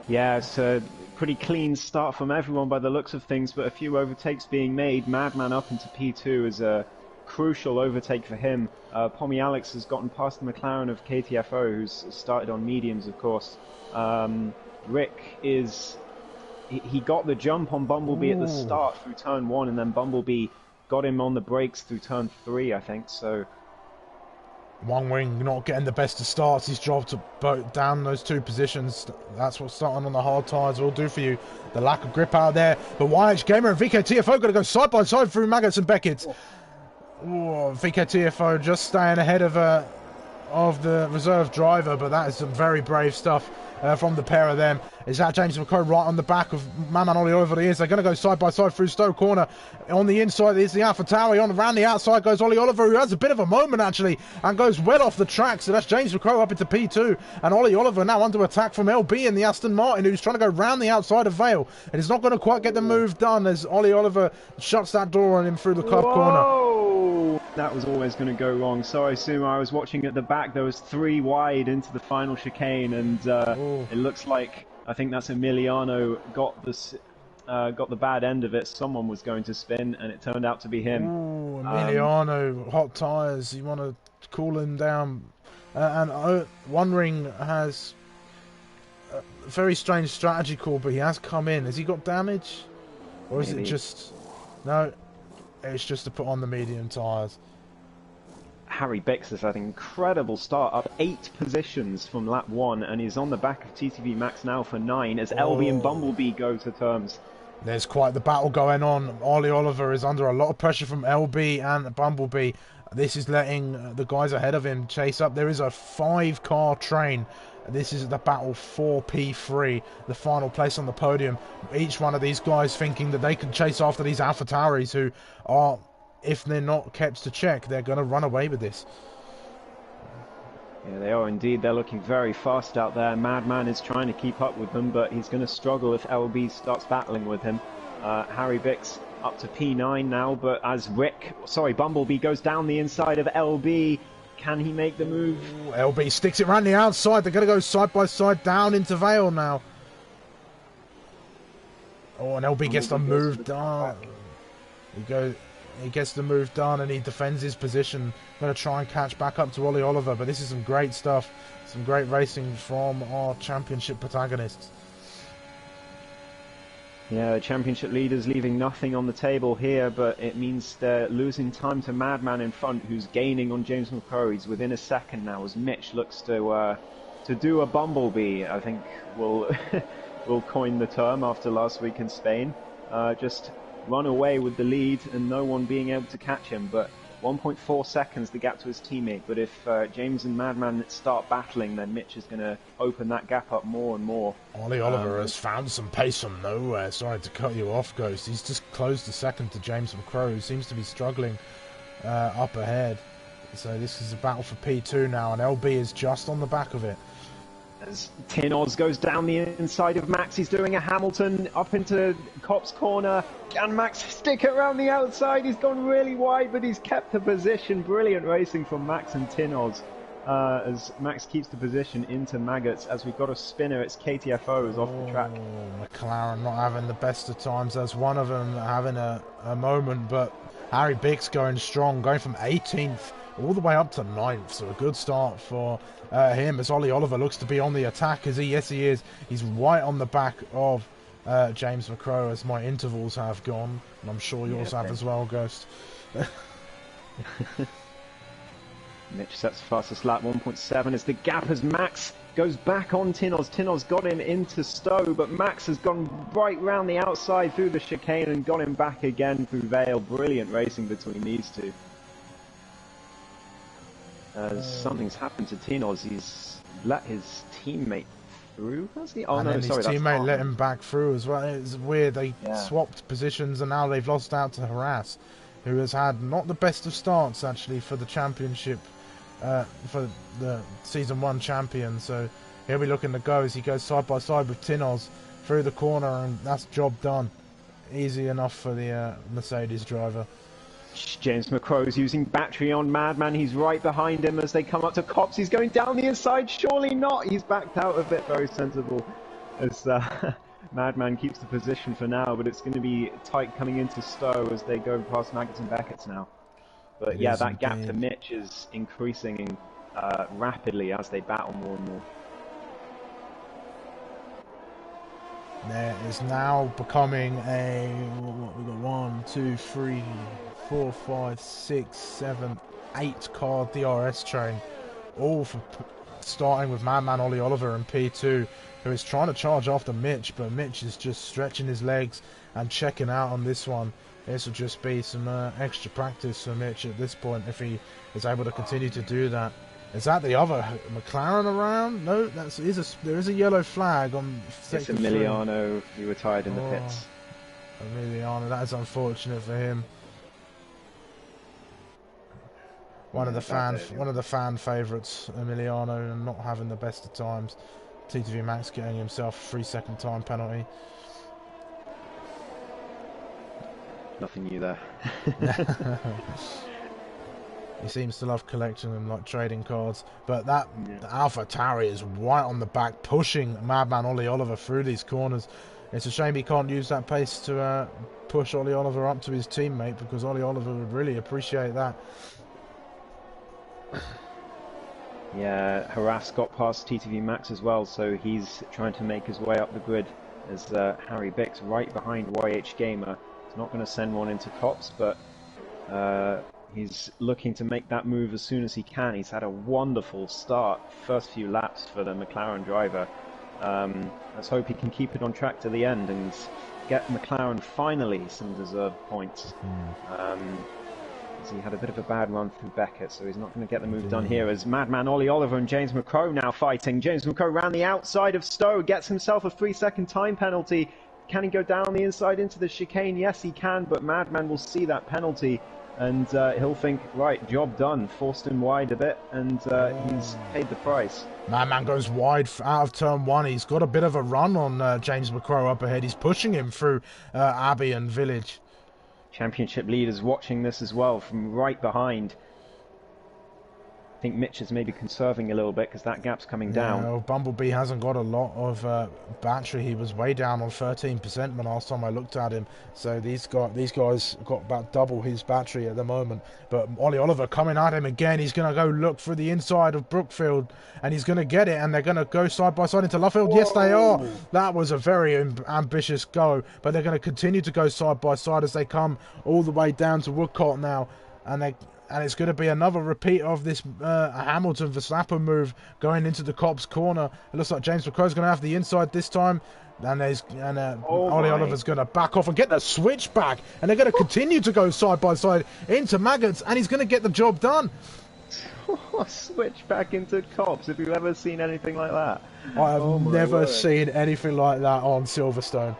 Yeah, it's a pretty clean start from everyone by the looks of things, but a few overtakes being made. Madman up into P2 is a crucial overtake for him. Pommy Alex has gotten past the McLaren of KTFO, who's started on mediums, of course. Rick he got the jump on Bumblebee at the start through turn 1, and then Bumblebee got him on the brakes through turn 3, I think, so... One Wing not getting the best of starts. His job to boat down those 2 positions. That's what starting on the hard tyres will do for you. The lack of grip out there. But YH Gamer and VK TFO going to go side by side through Maggots and Beckett. VK TFO just staying ahead of the reserve driver, but that is some very brave stuff from the pair of them. Is that James McCrow right on the back of Maman Ollie over the ears? They're going to go side by side through Stowe Corner. On the inside is the AlphaTauri. Around the outside goes Ollie Oliver, who has a bit of a moment actually and goes well off the track. So that's James McCrow up into P2, and Ollie Oliver now under attack from LB in the Aston Martin, who's trying to go round the outside of Vale, and he's not going to quite get the move done as Ollie Oliver shuts that door on him through the club corner. that was always going to go wrong. Sorry, Sumo, I was watching at the back. There was 3 wide into the final chicane, and it looks like, I think that's Emiliano got the bad end of it. Someone was going to spin, and it turned out to be him. Ooh, Emiliano, hot tyres. You want to cool him down. And One Ring has a very strange strategy call, but he has come in. Has he got damage? Or is it just... No, it's just to put on the medium tyres. Harry Bix has had an incredible start, up 8 positions from lap 1, and he's on the back of TTV Max now for 9 as LB and Bumblebee go to terms. There's quite the battle going on. Ollie Oliver is under a lot of pressure from LB and Bumblebee. This is letting the guys ahead of him chase up. There is a 5-car train. This is the battle for P3, the final place on the podium. Each one of these guys thinking that they can chase after these AlphaTauris who are, if they're not kept to check, they're going to run away with this. Yeah, they are indeed. They're looking very fast out there. Madman is trying to keep up with them, but he's going to struggle if LB starts battling with him. Harry Bix up to P9 now, but as Bumblebee goes down the inside of LB, can he make the move? Ooh, LB sticks it around the outside. They're going to go side by side down into Vale now. Oh, and LB gets the move done. He gets the move done and he defends his position. Going to try and catch back up to Ollie Oliver, but this is some great stuff. Some great racing from our championship protagonists. Yeah, the championship leaders leaving nothing on the table here, but it means they're losing time to Madman in front, who's gaining on James McCrory. He's within a second now as Mitch looks to do a Bumblebee. I think we'll coin the term after last week in Spain. Just run away with the lead and no one being able to catch him. But 1.4 seconds the gap to his teammate. But if James and Madman start battling, then Mitch is going to open that gap up more and more. Ollie Oliver has found some pace from nowhere. Sorry to cut you off, Ghost. He's just closed a second to James McCrory, who seems to be struggling up ahead. So this is a battle for P2 now, and LB is just on the back of it. As Tin Oz goes down the inside of Max, he's doing a Hamilton up into Cop's corner. Can Max stick it around the outside? He's gone really wide, but he's kept the position. Brilliant racing from Max and Tin Oz as Max keeps the position into Maggots. As we've got a spinner, it's KTFO who's off the track. McLaren not having the best of times. There's one of them having a moment, but Harry Bix going strong, going from 18th all the way up to 9th. So a good start for him as Ollie Oliver looks to be on the attack. Yes, he is. He's right on the back of James McCrory as my intervals have gone. And I'm sure yours have as well, Ghost. Mitch sets the fastest lap, 1.7 as the gap as Max goes back on Tin Oz. Tin Oz got him into Stowe, but Max has gone right round the outside through the chicane and got him back again through Vale. Brilliant racing between these two. Something's happened to Tin Oz. He's let his teammate through, has he? Oh, and no, then sorry, his teammate let him back through as well. It's weird. They swapped positions and now they've lost out to Harass, who has had not the best of starts actually for the championship, for the Season 1 champion. So he'll be looking to go as he goes side by side with Tin Oz through the corner, and that's job done. Easy enough for the Mercedes driver. James McCrory's using battery on Madman. He's right behind him as they come up to Cops. He's going down the inside. Surely not. He's backed out of it. Very sensible as Madman keeps the position for now, but it's going to be tight coming into Stowe as they go past Maggots and Beckett's now. But yeah, that gap to Mitch is increasing rapidly as they battle more and more. There is now becoming a, what we got, 1, 2, 3, 4, 5, 6, 7, 8 car DRS train, all for starting with Madman Ollie Oliver and P2, who is trying to charge after Mitch, but Mitch is just stretching his legs and checking out on this one. This will just be some extra practice for Mitch at this point if he is able to continue to do that. Is that the other McLaren around? No, there is a yellow flag on sector 3. It's Emiliano. He retired in the pits. Emiliano, that is unfortunate for him. One of the fan favourites, Emiliano, and not having the best of times. TTV Max getting himself a 3-second time penalty. Nothing new there. He seems to love collecting them like trading cards. But that Yeah. Alpha Tauri is right on the back, pushing Madman Ollie Oliver through these corners. It's a shame he can't use that pace to push Ollie Oliver up to his teammate, because Ollie Oliver would really appreciate that. Yeah, Harass got past TTV Max as well, so he's trying to make his way up the grid as Harry Bix right behind YH Gamer. He's not going to send one into Cops, but he's looking to make that move as soon as he can. He's had a wonderful start, first few laps for the McLaren driver. Let's hope he can keep it on track to the end and get McLaren finally some deserved points. He had a bit of a bad run through Beckett, so he's not going to get the move done here. As Madman Ollie Oliver and James McCrow now fighting. James McCrow round the outside of Stowe, gets himself a 3-second time penalty. Can he go down the inside into the chicane? Yes, he can, but Madman will see that penalty and he'll think, right, job done. Forced him wide a bit, and he's paid the price. Madman goes wide out of turn one. He's got a bit of a run on James McCrow up ahead. He's pushing him through Abbey and Village. Championship leaders watching this as well from right behind. I think Mitch is maybe conserving a little bit because that gap's coming down. Well, Bumblebee hasn't got a lot of battery. He was way down on 13% the last time I looked at him. So these guys got about double his battery at the moment. But Ollie Oliver coming at him again. He's going to go look for the inside of Brookfield, and he's going to get it. And they're going to go side by side into Luffield. Whoa. Yes, they are. That was a very ambitious go. But they're going to continue to go side by side as they come all the way down to Woodcote now. And it's going to be another repeat of this Hamilton-Verstappen move going into the Cops corner. It looks like James McCrow's going to have the inside this time. And Ollie Oliver's going to back off and get the switch back. And they're going to continue to go side by side into Maggots. And he's going to get the job done. Switch back into Cops. Have you ever seen anything like that? I have never seen anything like that on Silverstone.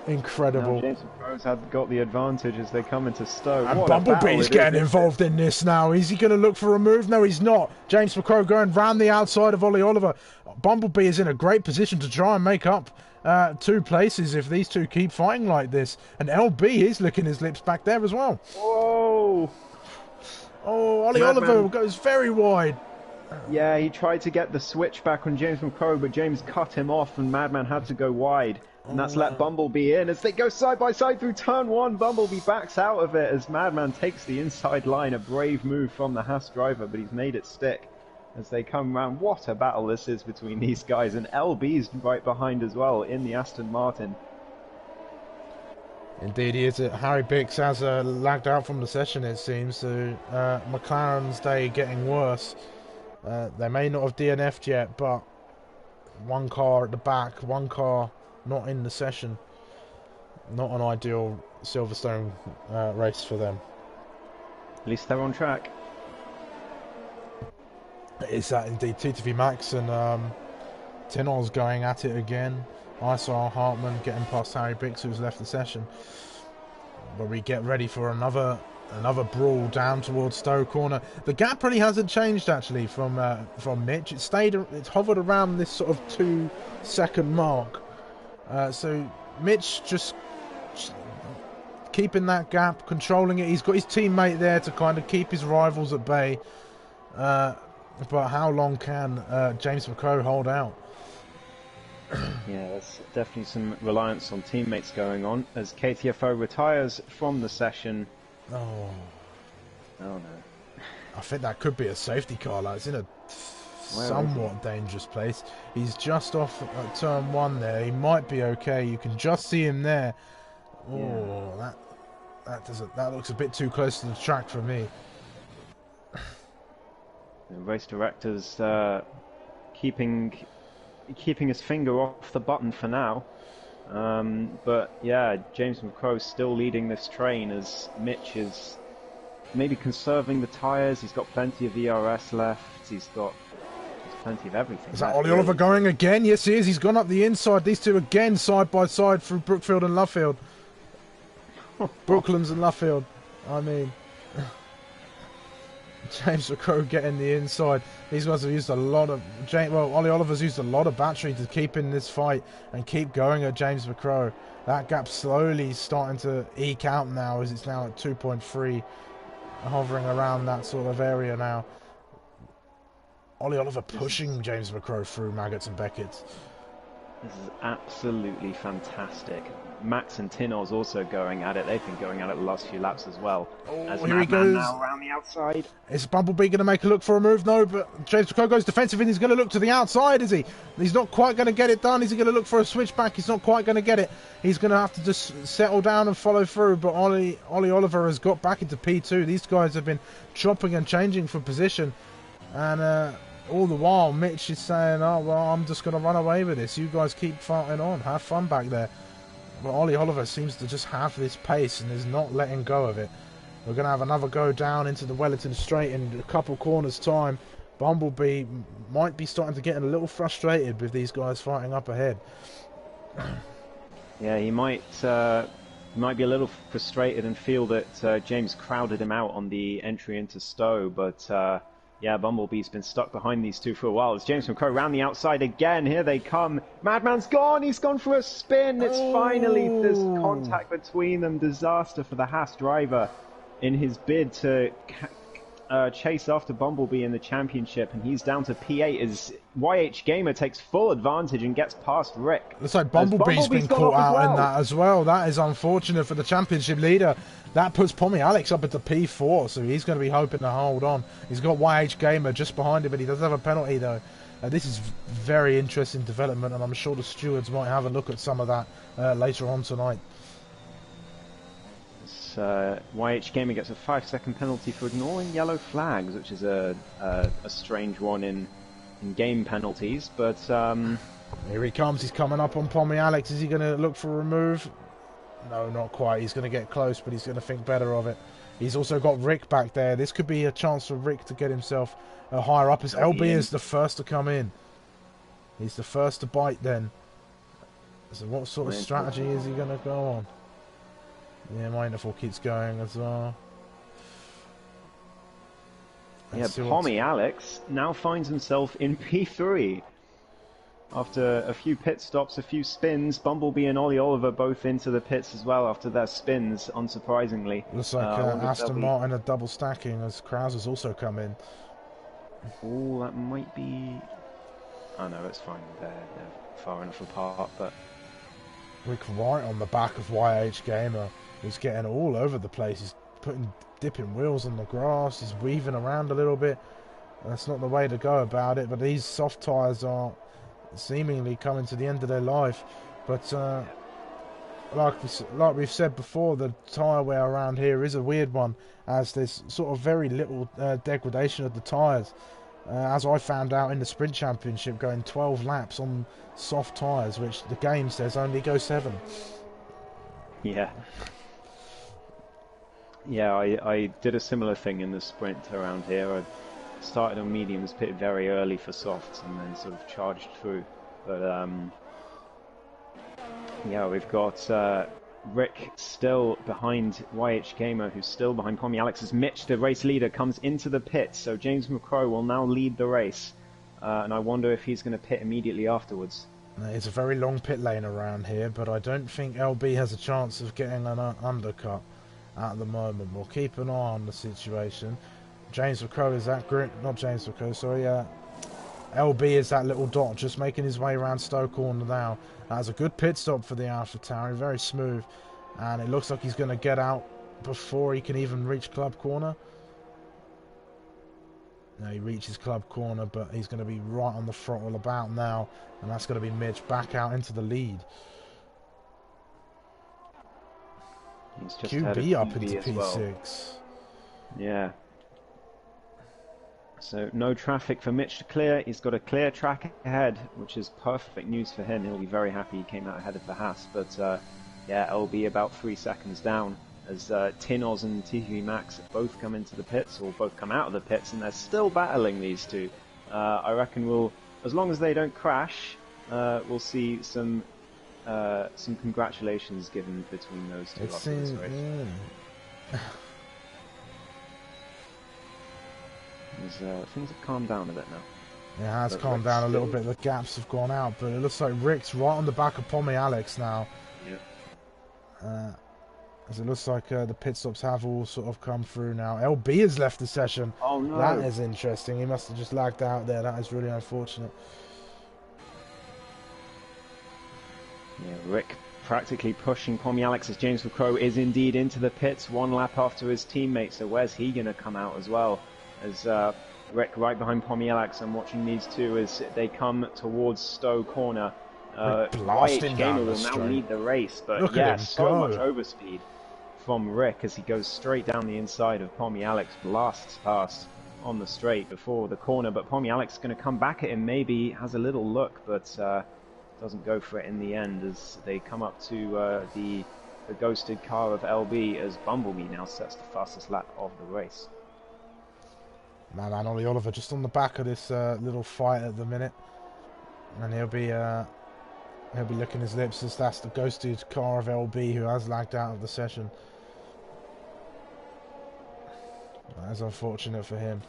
Incredible. Now James McCrow's got the advantage as they come into Stowe. And Bumblebee's getting involved in this now. Is he going to look for a move? No, he's not. James McCrow going round the outside of Ollie Oliver. Bumblebee is in a great position to try and make up 2 places if these two keep fighting like this. And LB is licking his lips back there as well. Whoa! Oh, Ollie Oliver goes very wide. Yeah, he tried to get the switch back on James McCrow, but James cut him off and Madman had to go wide. And that's let Bumblebee in. As they go side by side through turn 1, Bumblebee backs out of it as Madman takes the inside line. A brave move from the Haas driver, but he's made it stick as they come round. What a battle this is between these guys. And LB's right behind as well in the Aston Martin. Indeed he is. Harry Bix has lagged out from the session, it seems. So McLaren's day getting worse. They may not have DNF'd yet, but one car at the back, one car not in the session. Not an ideal Silverstone race for them. At least they're on track. Is that indeed? TTV Max and Tinol's going at it again. I saw Hartman getting past Harry Bix, who's left the session. But we get ready for another brawl down towards Stowe Corner. The gap really hasn't changed actually from Mitch. It's hovered around this sort of 2-second mark. So Mitch just keeping that gap, controlling it. He's got his teammate there to kind of keep his rivals at bay. But how long can James McCrow hold out? Yeah, there's definitely some reliance on teammates going on as KTFO retires from the session. Oh no. I think that could be a safety car. Like, it's in a somewhat dangerous place. He's just off at turn 1 there. He might be okay. You can just see him there. Oh, yeah. That looks a bit too close to the track for me. The race director's keeping his finger off the button for now. But yeah, James McCrow's still leading this train as Mitch is maybe conserving the tyres. He's got plenty of ERS left. He's got plenty of everything. Is that Ollie Oliver going again? Yes, he is. He's gone up the inside. These two again side by side through Brookfield and Luffield. Brooklands and Luffield. I mean, James McCrow getting the inside. These guys have used a lot of... Ollie Oliver's used a lot of battery to keep in this fight and keep going at James McCrow. That gap slowly starting to eke out now as it's now at 2.3. hovering around that sort of area now. Ollie Oliver pushing James McCrow through Maggots and Beckett's. This is absolutely fantastic. Max and Tinoz also going at it. They've been going at it the last few laps as well. Oh, here he goes. Now around the outside. Is Bumblebee going to make a look for a move? No, but James McCrow goes defensive and he's going to look to the outside, is he? He's not quite going to get it done. Is he going to look for a switchback? He's not quite going to get it. He's going to have to just settle down and follow through. But Ollie Oliver has got back into P2. These guys have been chopping and changing for position. And all the while, Mitch is saying, oh, well, I'm just going to run away with this. You guys keep fighting on. Have fun back there. But Ollie Oliver seems to just have this pace and is not letting go of it. We're going to have another go down into the Wellington Straight in a couple corners' time. Bumblebee might be starting to get a little frustrated with these guys fighting up ahead. Yeah, he might be a little frustrated and feel that James crowded him out on the entry into Stowe, but yeah, Bumblebee's been stuck behind these two for a while. It's James McCrow round the outside again. Here they come. Madman's gone. He's gone for a spin. It's finally this contact between them. Disaster for the Haas driver in his bid to chase after Bumblebee in the championship. And he's down to P8 as YH Gamer takes full advantage and gets past Rick. Looks like Bumblebee's been caught out in that as well. That is unfortunate for the championship leader. That puts Pommy Alex up into P4, so he's going to be hoping to hold on. He's got YH Gamer just behind him, but he does have a penalty, though. This is very interesting development, and I'm sure the stewards might have a look at some of that later on tonight. YH Gamer gets a 5-second penalty for ignoring yellow flags, which is a strange one in game penalties, but... Here he comes. He's coming up on Pommy Alex. Is he going to look for a move? No, not quite. He's going to get close, but he's going to think better of it. He's also got Rick back there. This could be a chance for Rick to get himself higher up, as LB is the first to come in. He's the first to bite then. So what sort of strategy is he going to go on? Yeah, Mindful keeps going as well. Yeah, Pommy Alex now finds himself in P3. After a few pit stops, a few spins, Bumblebee and Ollie Oliver both into the pits as well after their spins, unsurprisingly. Looks like Aston Martin are double stacking as Krause has also come in. Oh, that might be... Oh no, it's fine. They're far enough apart, but... Rick right on the back of YH Gamer. He's getting all over the place. He's dipping wheels on the grass. He's weaving around a little bit. That's not the way to go about it, but these soft tyres are seemingly coming to the end of their life. But like we've said before, the tyre wear around here is a weird one, as there's sort of very little degradation of the tyres. As I found out in the Sprint Championship, going 12 laps on soft tyres, which the game says only go 7. Yeah. Yeah, I did a similar thing in the Sprint around here. I started on mediums, pitted very early for softs, and then sort of charged through. But yeah, we've got Rick still behind YH Gamer, who's still behind Pommy Alex, as Mitch, the race leader, comes into the pit. So James McCrow will now lead the race, and I wonder if he's going to pit immediately afterwards. It's a very long pit lane around here, but I don't think LB has a chance of getting an undercut at the moment. We'll keep an eye on the situation. James McCrow is that grip, not James McCrow, sorry, LB is that little dot just making his way around Stowe Corner now. That's a good pit stop for the AlphaTauri, very smooth, and it looks like he's going to get out before he can even reach Club Corner. Now he reaches Club Corner, but he's going to be right on the throttle about now, and that's going to be Mitch back out into the lead. He's just QB up into P6. Well. Yeah. So no traffic for Mitch to clear. He's got a clear track ahead, which is perfect news for him. He'll be very happy he came out ahead of the Haas. But yeah, LB about 3 seconds down as Tinoz and TV Max both come into the pits, or both come out of the pits, and they're still battling, these two. I reckon we'll, as long as they don't crash, we'll see some congratulations given between those two. It seems, yeah. Things have calmed down a bit now. It has calmed down a little bit. The gaps have gone out, but it looks like Rick's right on the back of Pommy Alex now. Yeah. As it looks like the pit stops have all sort of come through now. LB has left the session. Oh no. That is interesting. He must have just lagged out there. That is really unfortunate. Yeah, Rick practically pushing Pommy Alex as James McCrow is indeed into the pits 1 lap after his teammate. So where's he going to come out as well? As Rick right behind Pommy Alex. I'm watching these two as they come towards Stowe Corner. Blasting down Gamer the will now straight. lead the race, but Look yeah, at him so go. much overspeed from Rick as he goes straight down the inside of Pommy Alex, blasts past on the straight before the corner, but Pommy Alex is going to come back at him, maybe has a little look, but doesn't go for it in the end as they come up to the ghosted car of LB as Bumblebee now sets the fastest lap of the race. Man, Ollie Oliver just on the back of this little fight at the minute, and he'll be licking his lips as that's the ghosted car of LB who has lagged out of the session. That is unfortunate for him.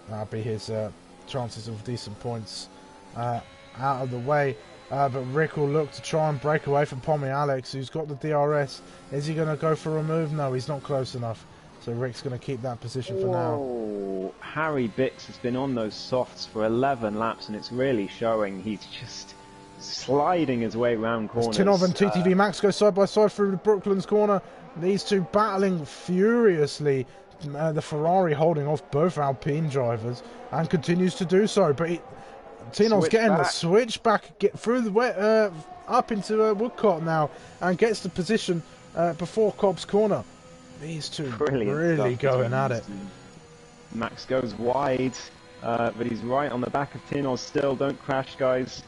That'll be his chances of decent points out of the way. But Rick will look to try and break away from Pommy Alex, who's got the DRS. Is he going to go for a move? No, he's not close enough. So Rick's going to keep that position for now. Harry Bix has been on those softs for 11 laps, and it's really showing. He's just sliding his way around corners. Tinov and TTV Max go side by side through the Brooklands corner. These two battling furiously. The Ferrari holding off both Alpine drivers and continues to do so. But Tinov's getting the switch back, get through the up into Woodcote now, and gets the position before Cobb's corner. These two really going at it. Max goes wide, but he's right on the back of Tinos still. Don't crash, guys.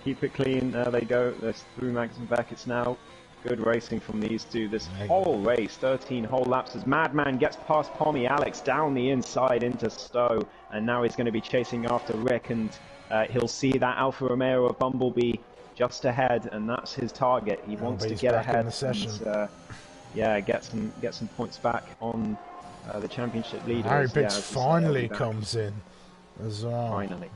Keep it clean. There they go. There's through Max and back. It's now good racing from these two. This whole race, 13 whole laps, as Madman gets past Pommy Alex down the inside into Stowe, and now he's going to be chasing after Rick, and he'll see that Alfa Romeo of Bumblebee just ahead, and that's his target. He wants to get ahead. And, yeah, get some points back on the championship leaders. Harry Bix finally comes in as well. Finally.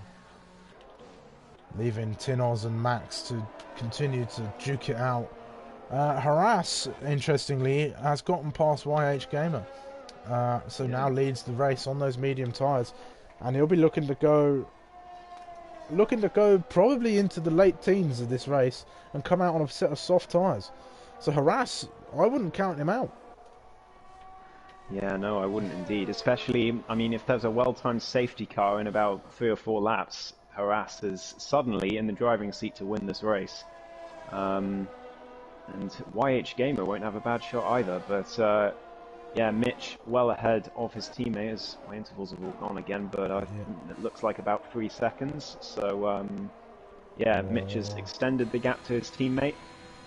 Leaving Tinos and Max to continue to duke it out. Harass, interestingly, has gotten past YH Gamer. So now leads the race on those medium tyres. And he'll be looking to go probably into the late teens of this race and come out on a set of soft tyres. So Harass, I wouldn't count him out. Yeah, no, I wouldn't indeed. Especially, I mean, if there's a well-timed safety car in about 3 or 4 laps, Harass is suddenly in the driving seat to win this race. And YH Gamer won't have a bad shot either, but yeah, Mitch well ahead of his teammate as my intervals have all gone again, but it looks like about 3 seconds. So yeah, Mitch has extended the gap to his teammate,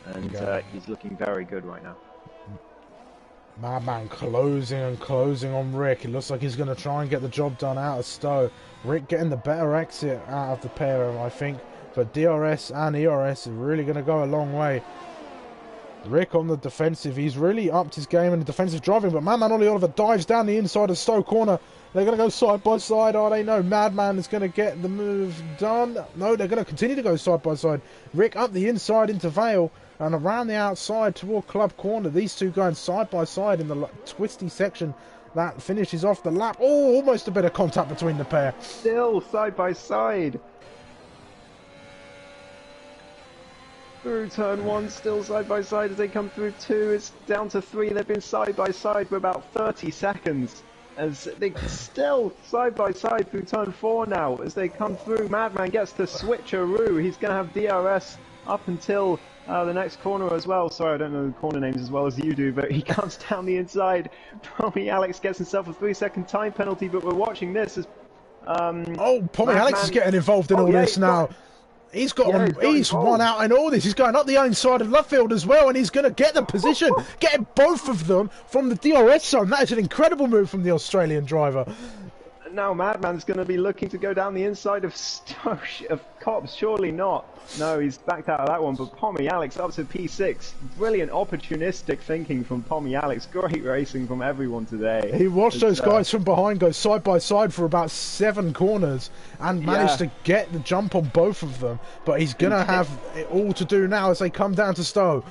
and he's looking very good right now. Madman closing and closing on Rick. It looks like he's going to try and get the job done out of Stowe. Rick getting the better exit out of the pair, I think. But DRS and ERS are really going to go a long way. Rick on the defensive. He's really upped his game in the defensive driving. But Madman Ollie Oliver dives down the inside of Stowe corner. They're going to go side by side, are they? No, Madman is going to get the move done. No, they're going to continue to go side by side. Rick up the inside into Vale. And around the outside toward Club Corner. These two going side by side in the twisty section that finishes off the lap. Oh, almost a bit of contact between the pair. Still side by side. Through turn 1, still side by side as they come through 2. It's down to 3. They've been side by side for about 30 seconds. As they still side by side through turn 4 now. As they come through, Madman gets the switcheroo. He's going to have DRS up until the next corner as well. Sorry, I don't know the corner names as well as you do, but he comes down the inside. Pommy Alex gets himself a 3-second time penalty, but we're watching this as Pommy Alex is getting involved in all this now. He's won out in all this. He's going up the inside of left field as well, and he's going to get the position, getting both of them from the DRS zone. That is an incredible move from the Australian driver. Now Madman's going to be looking to go down the inside of Cops. Surely not. No, he's backed out of that one. But Pommy Alex up to P6. Brilliant opportunistic thinking from Pommy Alex. Great racing from everyone today. He watched those guys from behind go side by side for about 7 corners and managed to get the jump on both of them. But he's going to have it all to do now as they come down to Stowe.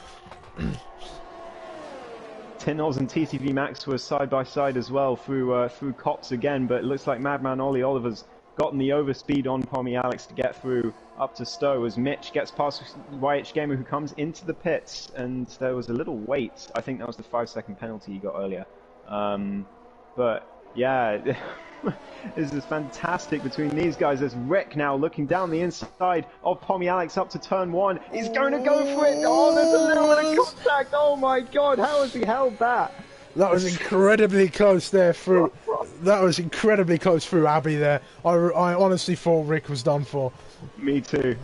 Tinoz and TTV Max were side by side as well through Cops again, but it looks like Madman Ollie Oliver's gotten the overspeed on Pommy Alex to get through up to Stowe as Mitch gets past YH Gamer, who comes into the pits, and there was a little wait. I think that was the 5-second penalty he got earlier. But yeah, this is fantastic between these guys. There's Rick now looking down the inside of Pommy Alex up to turn 1. He's going to go for it. Oh, there's a little bit of contact. Oh my god, how has he held that? That was incredibly close there through. That was incredibly close through Abby there. I honestly thought Rick was done for. Me too.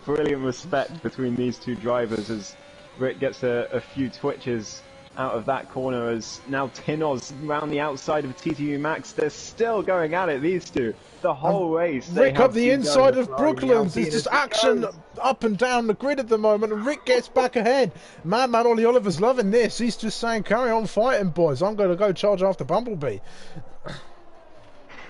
Brilliant respect between these two drivers as Rick gets a few twitches out of that corner, as now Tinoz round the outside of TTU Max. They're still going at it, these two, the whole race. Rick up the inside of Brooklands. There's just action up and down the grid at the moment, and Rick gets back ahead. Madman Ollie Oliver's loving this. He's just saying, carry on fighting, boys. I'm going to go charge after Bumblebee.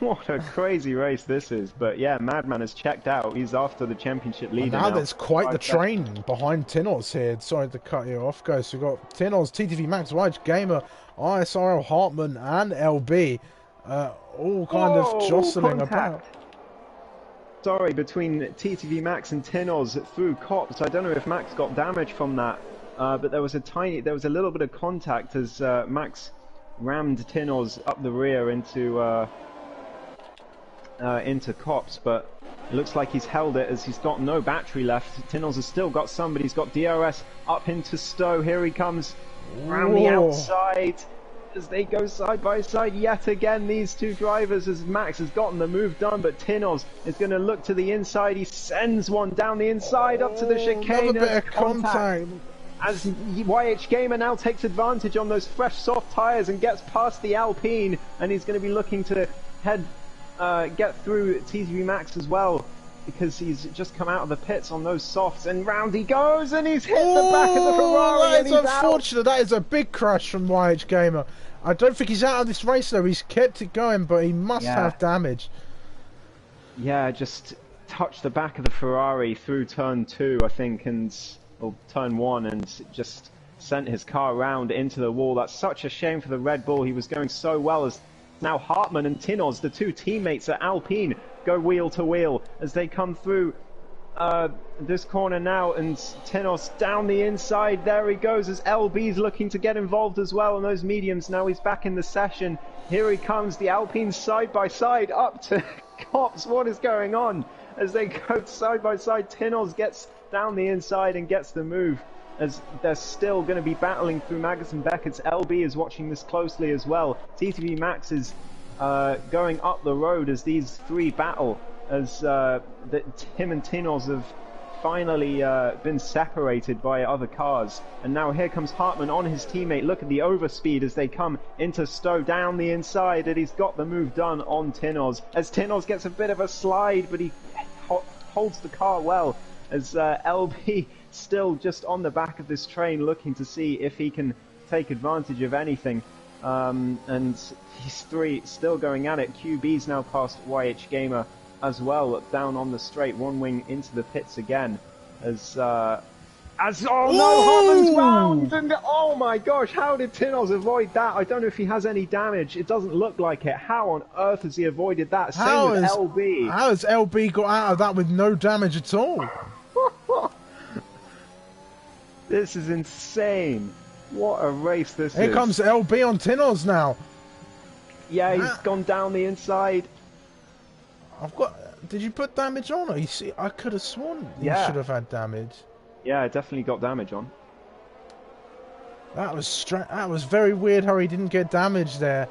What a crazy race this is. But yeah, Madman has checked out. He's after the championship leader now. There's quite the train behind Tinoz here. Sorry to cut you off, guys. So we've got Tinoz, TTV Max, YH Gamer, ISRL, Hartman, and LB. All kind of jostling about. Sorry, between TTV Max and Tinoz through Cops. I don't know if Max got damage from that, but there was a little bit of contact as Max rammed Tinoz up the rear into Cops, but it looks like he's held it as he's got no battery left. Tinoz has still got somebody. He's got DRS up into Stowe. Here he comes round the outside as they go side by side yet again, these two drivers, as Max has gotten the move done, but Tinoz is going to look to the inside. He sends one down the inside up to the chicane. Another bit of contact. As YH Gamer now takes advantage on those fresh soft tyres and gets past the Alpine, and he's going to be looking to get through TTV Max as well, because he's just come out of the pits on those softs, and round he goes, and he's hit the back of the Ferrari. That is unfortunate. That is a big crash from YH Gamer. I don't think he's out of this race though. He's kept it going, but he must have damage. Yeah, just touched the back of the Ferrari through turn 2, I think, or turn 1, and just sent his car round into the wall. That's such a shame for the Red Bull. He was going so well, as now Hartman and Tinoz, the two teammates at Alpine, go wheel to wheel as they come through this corner now, and Tinoz down the inside. There he goes as LB's looking to get involved as well on those mediums. Now he's back in the session. Here he comes, the Alpine side by side up to Cops. What is going on as they go side by side? Tinoz gets down the inside and gets the move, as they're still going to be battling through Magnussen Beckett's. LB is watching this closely as well. TTV Max is going up the road as these three battle, as him and Tinoz have finally been separated by other cars. And now here comes Hartman on his teammate. Look at the overspeed as they come into Stowe down the inside, and he's got the move done on Tinoz, as Tinoz gets a bit of a slide, but he holds the car well, as LB still just on the back of this train looking to see if he can take advantage of anything. And these three still going at it. QB's now past YH Gamer as well, down on the straight, one wing into the pits again, as oh no, Hartman's round, and oh my gosh, how did Tinoz avoid that? I don't know if he has any damage. It doesn't look like it. How on earth has he avoided that? Same with LB. How has LB got out of that with no damage at all? This is insane. What a race this is. Here comes LB on Tinoz now. Yeah, he's gone down the inside. Did you put damage on? Or you see, I could have sworn you should have had damage. Yeah, I definitely got damage on. That was very weird how he didn't get damage there.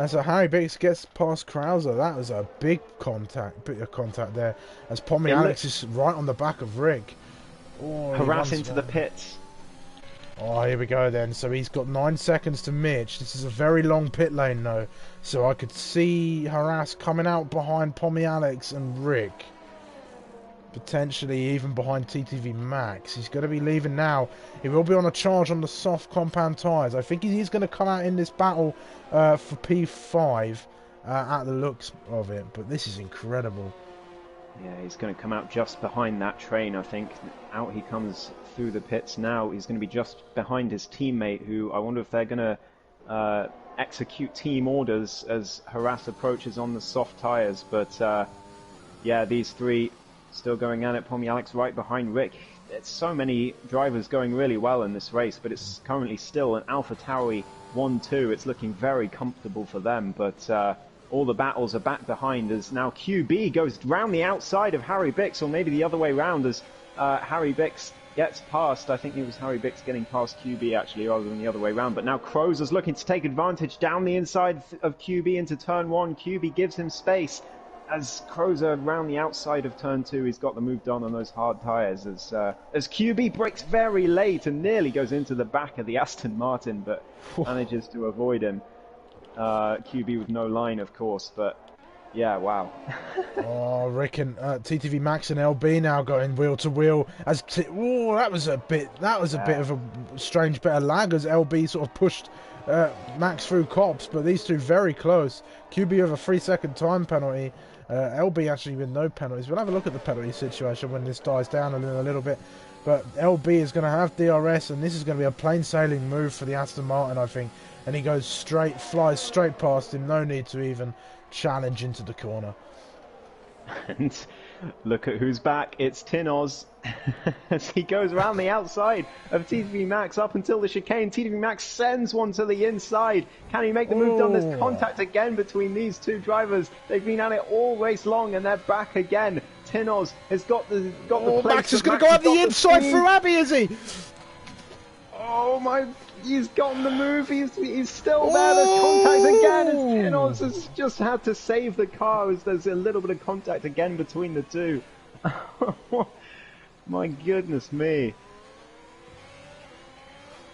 So Harry Biggs gets past Krauser. That was a bit of contact there. As Pommy Alex is right on the back of Rick. Harass into the pits. Oh, here we go then. So he's got 9 seconds to Mitch. This is a very long pit lane though. So I could see Harass coming out behind Pommy Alex and Rick. Potentially even behind TTV Max. He's going to be leaving now. He will be on a charge on the soft compound tyres. I think he's going to come out in this battle for P5 at the looks of it. But this is incredible. Yeah, he's going to come out just behind that train, I think. Out he comes through the pits now. He's going to be just behind his teammate, who I wonder if they're going to execute team orders as Harass approaches on the soft tyres. But yeah, these three still going at it. Pommy Alex right behind Rick. It's so many drivers going really well in this race, but it's currently still an AlphaTauri 1-2. It's looking very comfortable for them, but all the battles are back behind as now QB goes round the outside of Harry Bix, or maybe the other way round as Harry Bix gets past. I think it was Harry Bix getting past QB actually, rather than the other way round. But now Crozer's looking to take advantage down the inside of QB into turn 1. QB gives him space as Crozer round the outside of turn 2. He's got the move done on those hard tyres as QB brakes very late and nearly goes into the back of the Aston Martin, but manages to avoid him. QB with no line, of course, but yeah, wow. Oh, Rick and TTV Max and LB now going wheel to wheel. As that was a bit of a strange bit of lag as LB sort of pushed Max through cops, but these two very close. QB with a 3-second time penalty. LB actually with no penalties. We'll have a look at the penalty situation when this dies down a little bit. But LB is going to have DRS, and this is going to be a plain sailing move for the Aston Martin, I think. And he goes flies straight past him. No need to even challenge into the corner. And look at who's back. It's Tinoz as he goes around the outside of TTV Max up until the chicane. TTV Max sends one to the inside. Can he make the move done? There's contact again between these two drivers. They've been at it all race long, and they're back again. Tinoz has got the place. Max is going to go out the inside through Abbey, is he? Oh my! He's gotten the move. He's still there. There's contact again. And Tinoz has just had to save the car as there's a little bit of contact again between the two. My goodness me!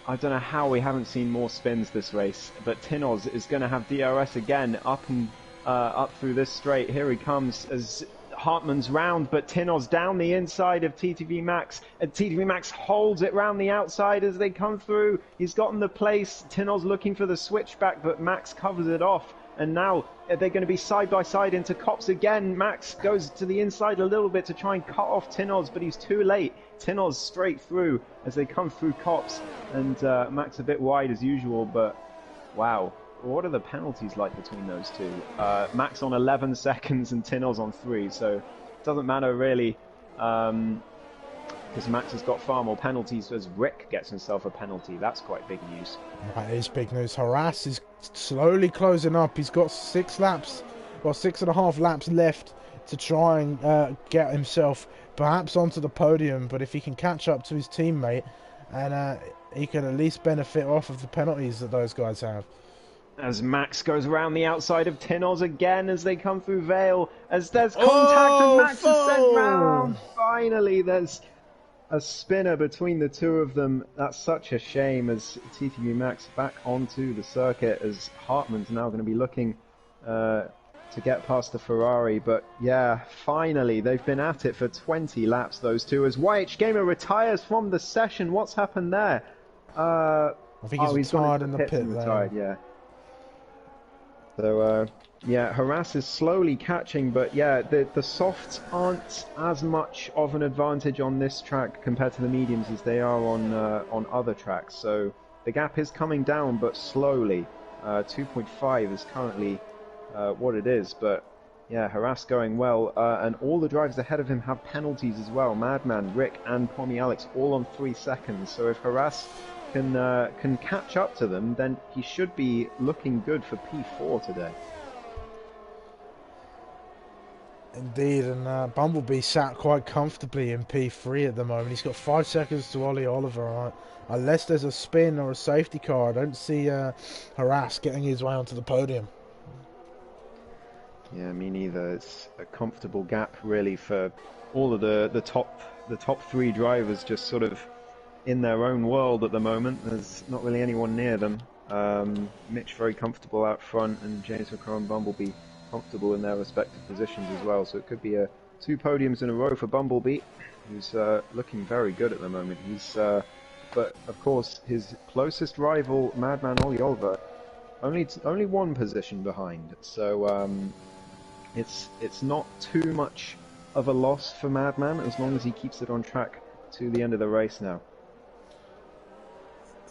I don't know how we haven't seen more spins this race, but Tinoz is going to have DRS again up through this straight. Here he comes as Hartmann's round, but Tinoz down the inside of TTV Max, and TTV Max holds it round the outside as they come through. He's gotten the place. Tinoz looking for the switchback, but Max covers it off, and now they're going to be side by side into cops again. Max goes to the inside a little bit to try and cut off Tinoz, but he's too late. Tinoz straight through as they come through cops, and Max a bit wide as usual, but wow. What are the penalties like between those two? Max on 11 seconds and Tinoz on 3, so it doesn't matter really, because Max has got far more penalties as Rick gets himself a penalty. That's quite big news. That is big news. Harass is slowly closing up. He's got 6.5 laps left to try and get himself perhaps onto the podium, but if he can catch up to his teammate, and he can at least benefit off of the penalties that those guys have. As Max goes around the outside of Tinoz again as they come through Vale, as there's contact and Max is sent round. Finally, there's a spinner between the two of them. That's such a shame as TTV Max back onto the circuit as Hartmann's now going to be looking to get past the Ferrari. But yeah, finally, they've been at it for 20 laps, those two, as YH Gamer retires from the session. What's happened there? I think he's retired in the pit retired, yeah. So, yeah, Harass is slowly catching, but yeah, the softs aren't as much of an advantage on this track compared to the mediums as they are on other tracks. So the gap is coming down, but slowly. 2.5 is currently what it is, but yeah, Harass going well, and all the drivers ahead of him have penalties as well. Madman, Rick, and Pommy Alex all on 3 seconds. So if Harass can catch up to them, then he should be looking good for P4 today. Indeed, and Bumblebee sat quite comfortably in P3 at the moment. He's got 5 seconds to Ollie Oliver. Unless there's a spin or a safety car, I don't see Harass getting his way onto the podium. Yeah, me neither. It's a comfortable gap really for all of the top 3 drivers, just sort of in their own world at the moment. There's not really anyone near them. Mitch very comfortable out front, and James McCrow and Bumblebee comfortable in their respective positions as well. So it could be 2 podiums in a row for Bumblebee, who's looking very good at the moment. But of course his closest rival, Madman Ollie Oliver, only 1 position behind. So it's not too much of a loss for Madman as long as he keeps it on track to the end of the race now.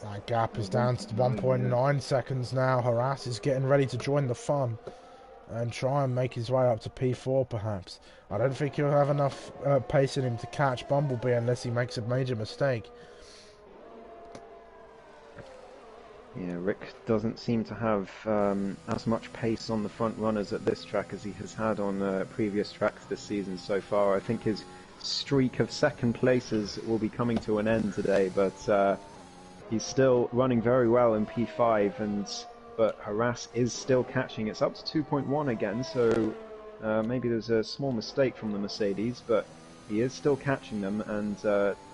That gap is Oh, down to 1.9, 1.9 seconds now. Harass is getting ready to join the fun and try and make his way up to P4 perhaps. I don't think he'll have enough pace in him to catch Bumblebee unless he makes a major mistake. Yeah, Rick doesn't seem to have as much pace on the front runners at this track as he has had on previous tracks this season so far. I think his streak of second places will be coming to an end today, but he's still running very well in P5, but Harass is still catching. It's up to 2.1 again, so maybe there's a small mistake from the Mercedes, but he is still catching them, and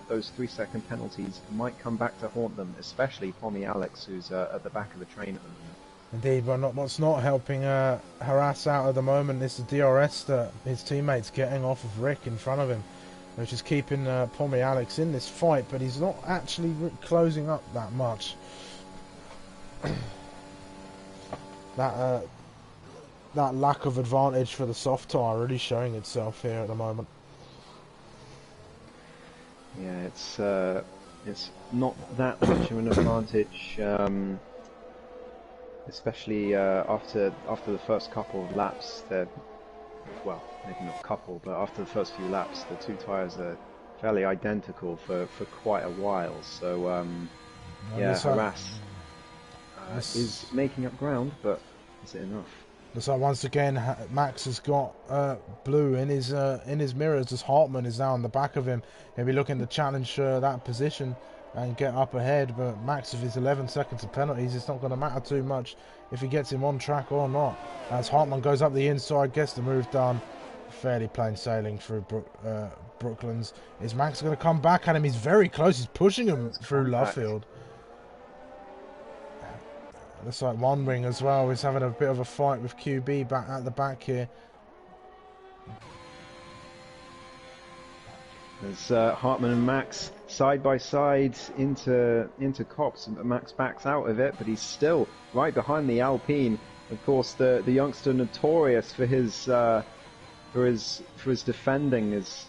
those 3-second penalties might come back to haunt them, especially Pommy Alex, who's at the back of the train at the moment. Indeed, but what's not helping Harass out at the moment is the DRS that his teammate's getting off of Rick in front of him, which is keeping Pommy Alex in this fight, but he's not actually closing up that much. That lack of advantage for the soft tyre really showing itself here at the moment. Yeah, it's not that much of an advantage, especially after the first couple of laps. Well, maybe not couple, but after the first few laps, the two tyres are fairly identical for quite a while. So yeah, Harass is making up ground, but is it enough? So once again, Max has got blue in his mirrors as Hartmann is now on the back of him. He'll be looking to challenge that position and get up ahead, but Max, with his 11 seconds of penalties, it's not going to matter too much if he gets him on track or not. As Hartmann goes up the inside, gets the move done. Fairly plain sailing through Brooklands. Is Max going to come back at him? He's very close. He's pushing him through Lovefield. Looks like One Wing as well is having a bit of a fight with QB back at the back here. There's Hartmann and Max side by side into Cops. Max backs out of it, but he's still right behind the Alpine. Of course, the youngster notorious for his defending as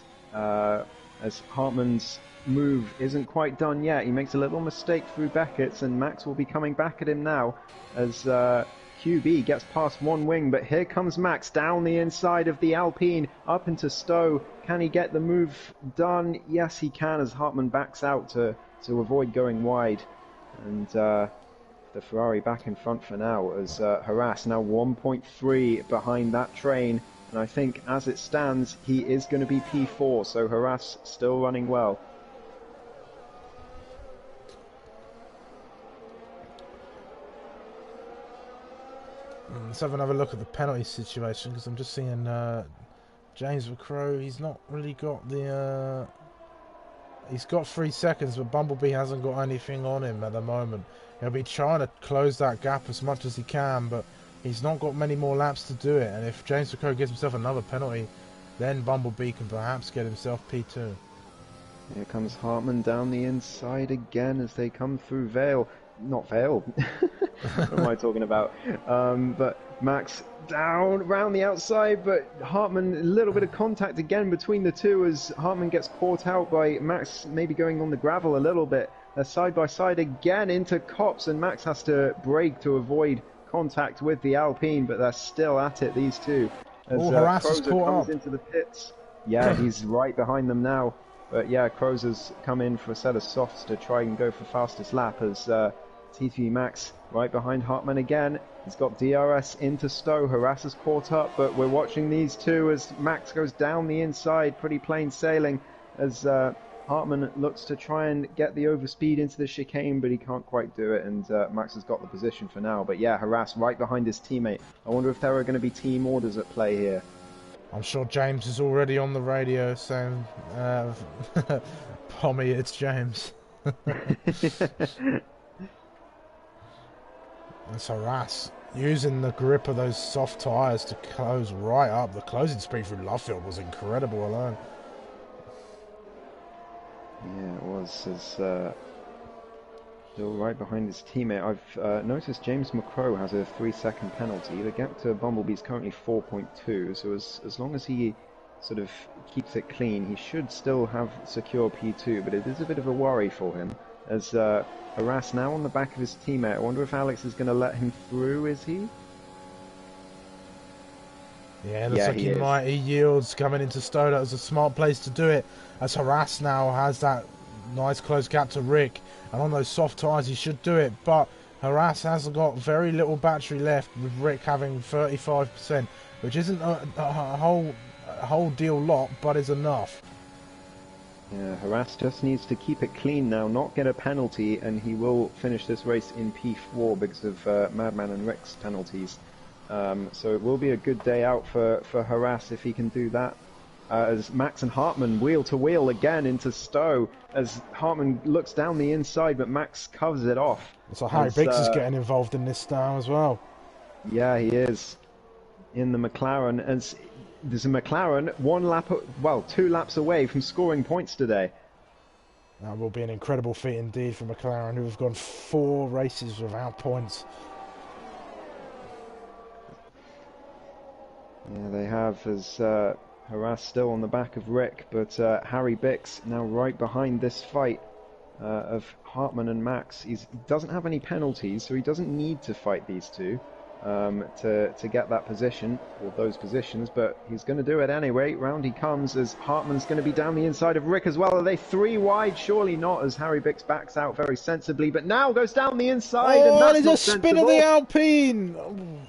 Hartmann's move isn't quite done yet. He makes a little mistake through Beckett's, and Max will be coming back at him now as QB gets past One Wing, but here comes Max down the inside of the Alpine up into Stowe. Can he get the move done? Yes, he can, as Hartmann backs out to avoid going wide, and the Ferrari back in front for now as Harass now 1.3 behind that train, and I think as it stands he is going to be P4, so Harass still running well. Let's have another look at the penalty situation, because I'm just seeing James McCrow. He's not really got the... he's got 3 seconds, but Bumblebee hasn't got anything on him at the moment. He'll be trying to close that gap as much as he can, but he's not got many more laps to do it. And if James McCrow gives himself another penalty, then Bumblebee can perhaps get himself P2. Here comes Hartmann down the inside again as they come through Vale. Not Vale. What am I talking about? But Max down around the outside, but Hartmann, a little bit of contact again between the two as Hartmann gets caught out by Max maybe going on the gravel a little bit. They're side by side again into Cops, and Max has to brake to avoid contact with the Alpine, but they're still at it, these two. As Harass is caught comes up into the pits. Yeah, he's right behind them now. But yeah, Crozer's come in for a set of softs to try and go for fastest lap as T3 Max right behind Hartmann again. He's got DRS into Stowe. Harass is caught up, but we're watching these two as Max goes down the inside. Pretty plain sailing as Hartmann looks to try and get the overspeed into the chicane, but he can't quite do it, and Max has got the position for now. But yeah, Harass right behind his teammate. I wonder if there are going to be team orders at play here. I'm sure James is already on the radio saying, Pommy, it's James. That's Harass using the grip of those soft tyres to close right up. The closing speed through Lovefield was incredible alone. Yeah, it was. Still right behind his teammate. I've noticed James McCrow has a 3-second penalty. The gap to Bumblebee is currently 4.2, so as long as he sort of keeps it clean, he should still have secure P2, but it is a bit of a worry for him as Harass now on the back of his teammate. I wonder if Alex is going to let him through, is he? Yeah, looks like he might. He yields coming into Stowe. That was a smart place to do it, as Harass now has that nice close gap to Rick, and on those soft tyres he should do it, but Harass has got very little battery left, with Rick having 35%, which isn't a whole deal lot, but is enough. Yeah, Harass just needs to keep it clean now, not get a penalty, and he will finish this race in P4 because of Madman and Rick's penalties. So it will be a good day out for Harass if he can do that. As Max and Hartmann wheel to wheel again into Stowe, as Hartmann looks down the inside, but Max covers it off. So Harry Biggs is getting involved in this now as well. Yeah, he is. In the McLaren, as there's a McLaren 2 laps away from scoring points today. That will be an incredible feat indeed for McLaren, who have gone 4 races without points. Yeah, they have, as Harass still on the back of Rick, but Harry Bix now right behind this fight of Hartmann and Max. He doesn't have any penalties, so he doesn't need to fight these two to get that position, or those positions, but he's going to do it anyway. Round he comes, as Hartmann's going to be down the inside of Rick as well. Are they 3 wide? Surely not, as Harry Bix backs out very sensibly, but now goes down the inside, and that's not sensible. Spin of the Alpine!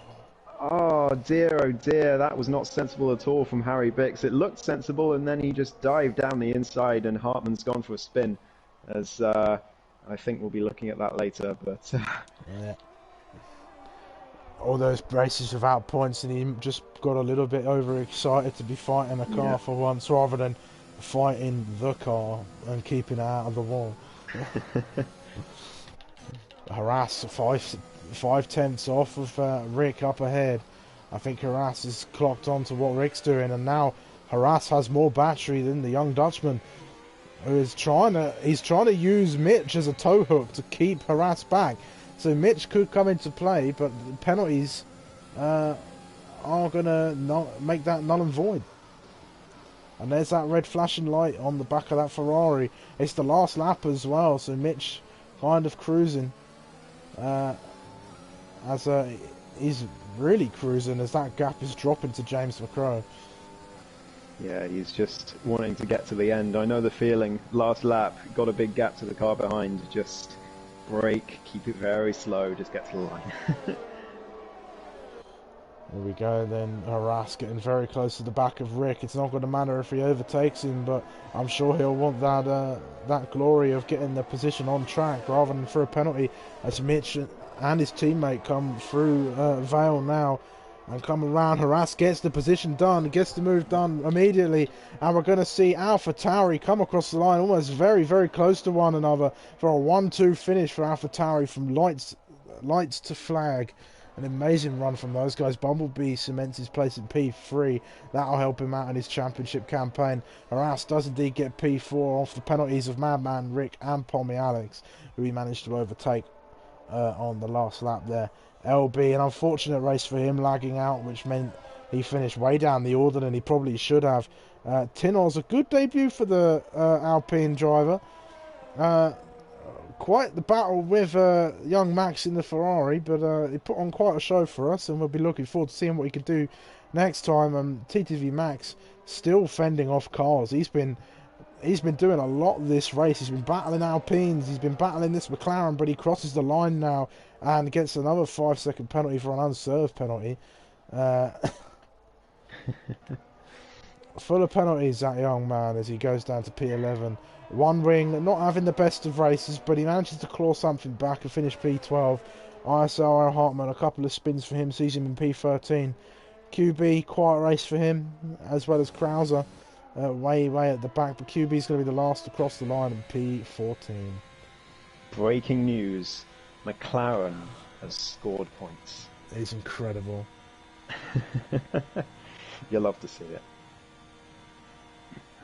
Oh dear, that was not sensible at all from Harry Bix. It looked sensible, and then he just dived down the inside, and Hartmann's gone for a spin, as I think we'll be looking at that later, but... yeah. All those races without points, and he just got a little bit overexcited to be fighting a car for once, rather than fighting the car and keeping it out of the wall. Harass 5/10 off of Rick up ahead. I think Harass is clocked on to what Rick's doing, and now Harass has more battery than the young Dutchman, who is trying to use Mitch as a tow hook to keep Harass back. So Mitch could come into play, but the penalties are going to make that null and void. And there's that red flashing light on the back of that Ferrari. It's the last lap as well, so Mitch kind of cruising. He's really cruising as that gap is dropping to James McCrow. Yeah, he's just wanting to get to the end. I know the feeling. Last lap, got a big gap to the car behind. Just brake, keep it very slow, just get to the line. There we go then. Harass getting very close to the back of Rick. It's not going to matter if he overtakes him, but I'm sure he'll want that glory of getting the position on track rather than for a penalty, as Mitch and his teammate come through Vale now and come around. Harass gets the position done, gets the move done immediately, and we're going to see AlphaTauri come across the line almost very, very close to one another for a 1-2 finish for AlphaTauri from lights to flag. An amazing run from those guys. Bumblebee cements his place in P3. That'll help him out in his championship campaign. Harass does indeed get P4 off the penalties of Madman, Rick and Pommy Alex, who he managed to overtake on the last lap there. LB, an unfortunate race for him, lagging out, which meant he finished way down the order than he probably should have. Tinoz, a good debut for the Alpine driver. Quite the battle with young Max in the Ferrari, but he put on quite a show for us, and we'll be looking forward to seeing what he can do next time. TTV Max still fending off cars. He's been doing a lot this race. He's been battling Alpines, he's been battling this McLaren, but he crosses the line now and gets another 5-second penalty for an unserved penalty. Full of penalties, that young man, as he goes down to P11. One wing, not having the best of races, but he manages to claw something back and finish P12. ISR Hartmann, a couple of spins for him, sees him in P13. QB, quiet race for him, as well as Krauser, way at the back, but QB's going to be the last to cross the line in P14. Breaking news, McLaren has scored points. It's incredible. You'll love to see it.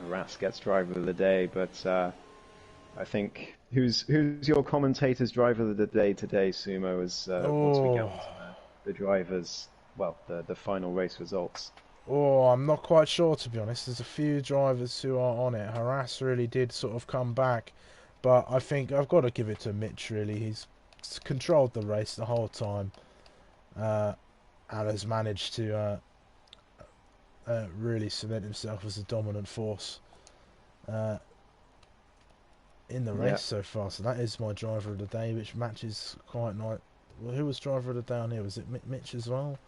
Harass gets driver of the day, but I think who's your commentator's driver of the day today, Sumo? As once we get to the drivers, well, the final race results. Oh, I'm not quite sure, to be honest. There's a few drivers who are on it. Harass really did sort of come back But I think I've got to give it to Mitch, really. He's controlled the race the whole time, and has managed to really cement himself as a dominant force uh, in the Yeah, race so far. So that is my driver of the day, which matches quite nice. Well, who was driver of the day on here? Was it Mitch as well?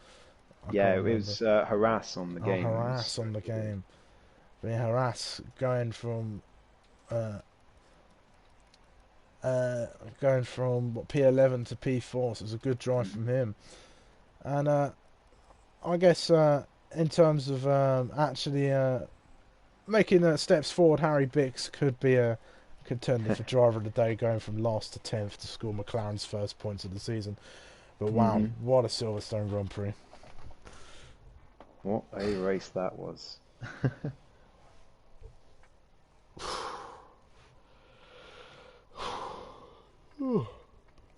I yeah, can't it remember. was harass on the Oh, game. It harass was on the really good. game. But yeah, harass uh, going from what, P11 to P4. So it was a good drive Mm. from him. And I guess in terms of actually making steps forward, Harry Bix could be a contender for driver of the day, going from last to 10th to score McLaren's first points of the season. But wow, Hmm. what a Silverstone Grand Prix! What a race that was.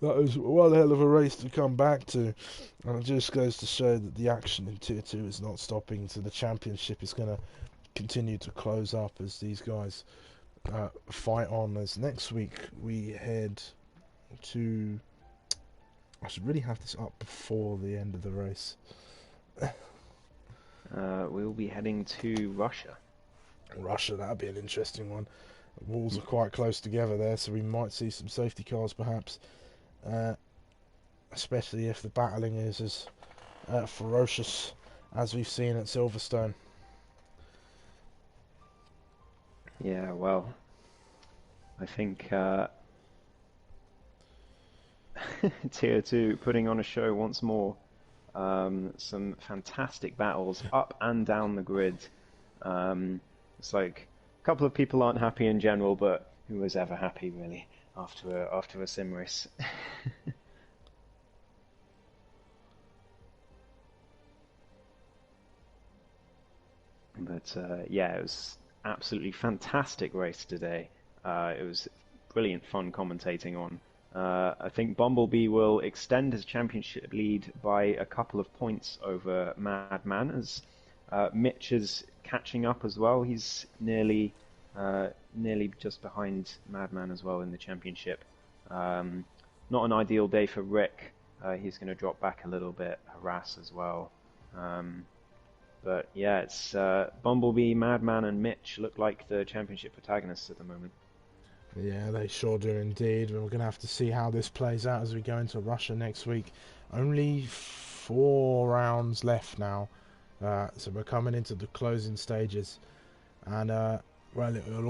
That was one hell of a race to come back to, and it just goes to show that the action in Tier 2 is not stopping. So the championship is going to continue to close up as these guys fight on. As next week we head to... I should really have this up before the end of the race. We'll be heading to Russia. Russia, that'd be an interesting one. The walls are quite close together there, so we might see some safety cars perhaps, especially if the battling is as ferocious as we've seen at Silverstone. Yeah, well, I think Tier 2 putting on a show once more. Some fantastic battles up and down the grid. It's like a couple of people aren't happy in general, but who was ever happy really after a sim race? But yeah, it was absolutely fantastic race today. It was brilliant fun commentating on. I think Bumblebee will extend his championship lead by a couple of points over Madman, as Mitch is catching up as well. He's nearly just behind Madman as well in the championship. Not an ideal day for Rick. He's going to drop back a little bit. Harass as well. Um, but yeah, it's Bumblebee, Madman, and Mitch look like the championship protagonists at the moment. Yeah, they sure do indeed. We're going to have to see how this plays out as we go into Russia next week. Only 4 rounds left now, so we're coming into the closing stages, and well, all it'll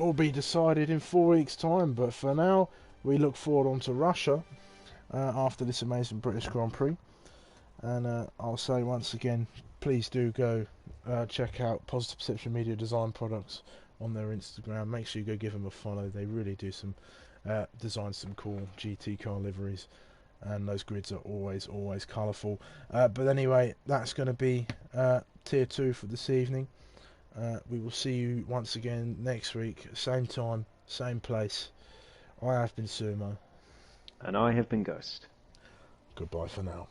all be decided in 4 weeks' time. But for now, we look forward on to Russia after this amazing British Grand Prix. And I'll say once again, please do go check out Positive Perception Media Design Products on their Instagram. Make sure you go give them a follow. They really do design some cool GT car liveries, and those grids are always colourful. But anyway, that's going to be Tier 2 for this evening. We will see you once again next week, same time, same place. I have been Sumo. And I have been Ghost. Goodbye for now.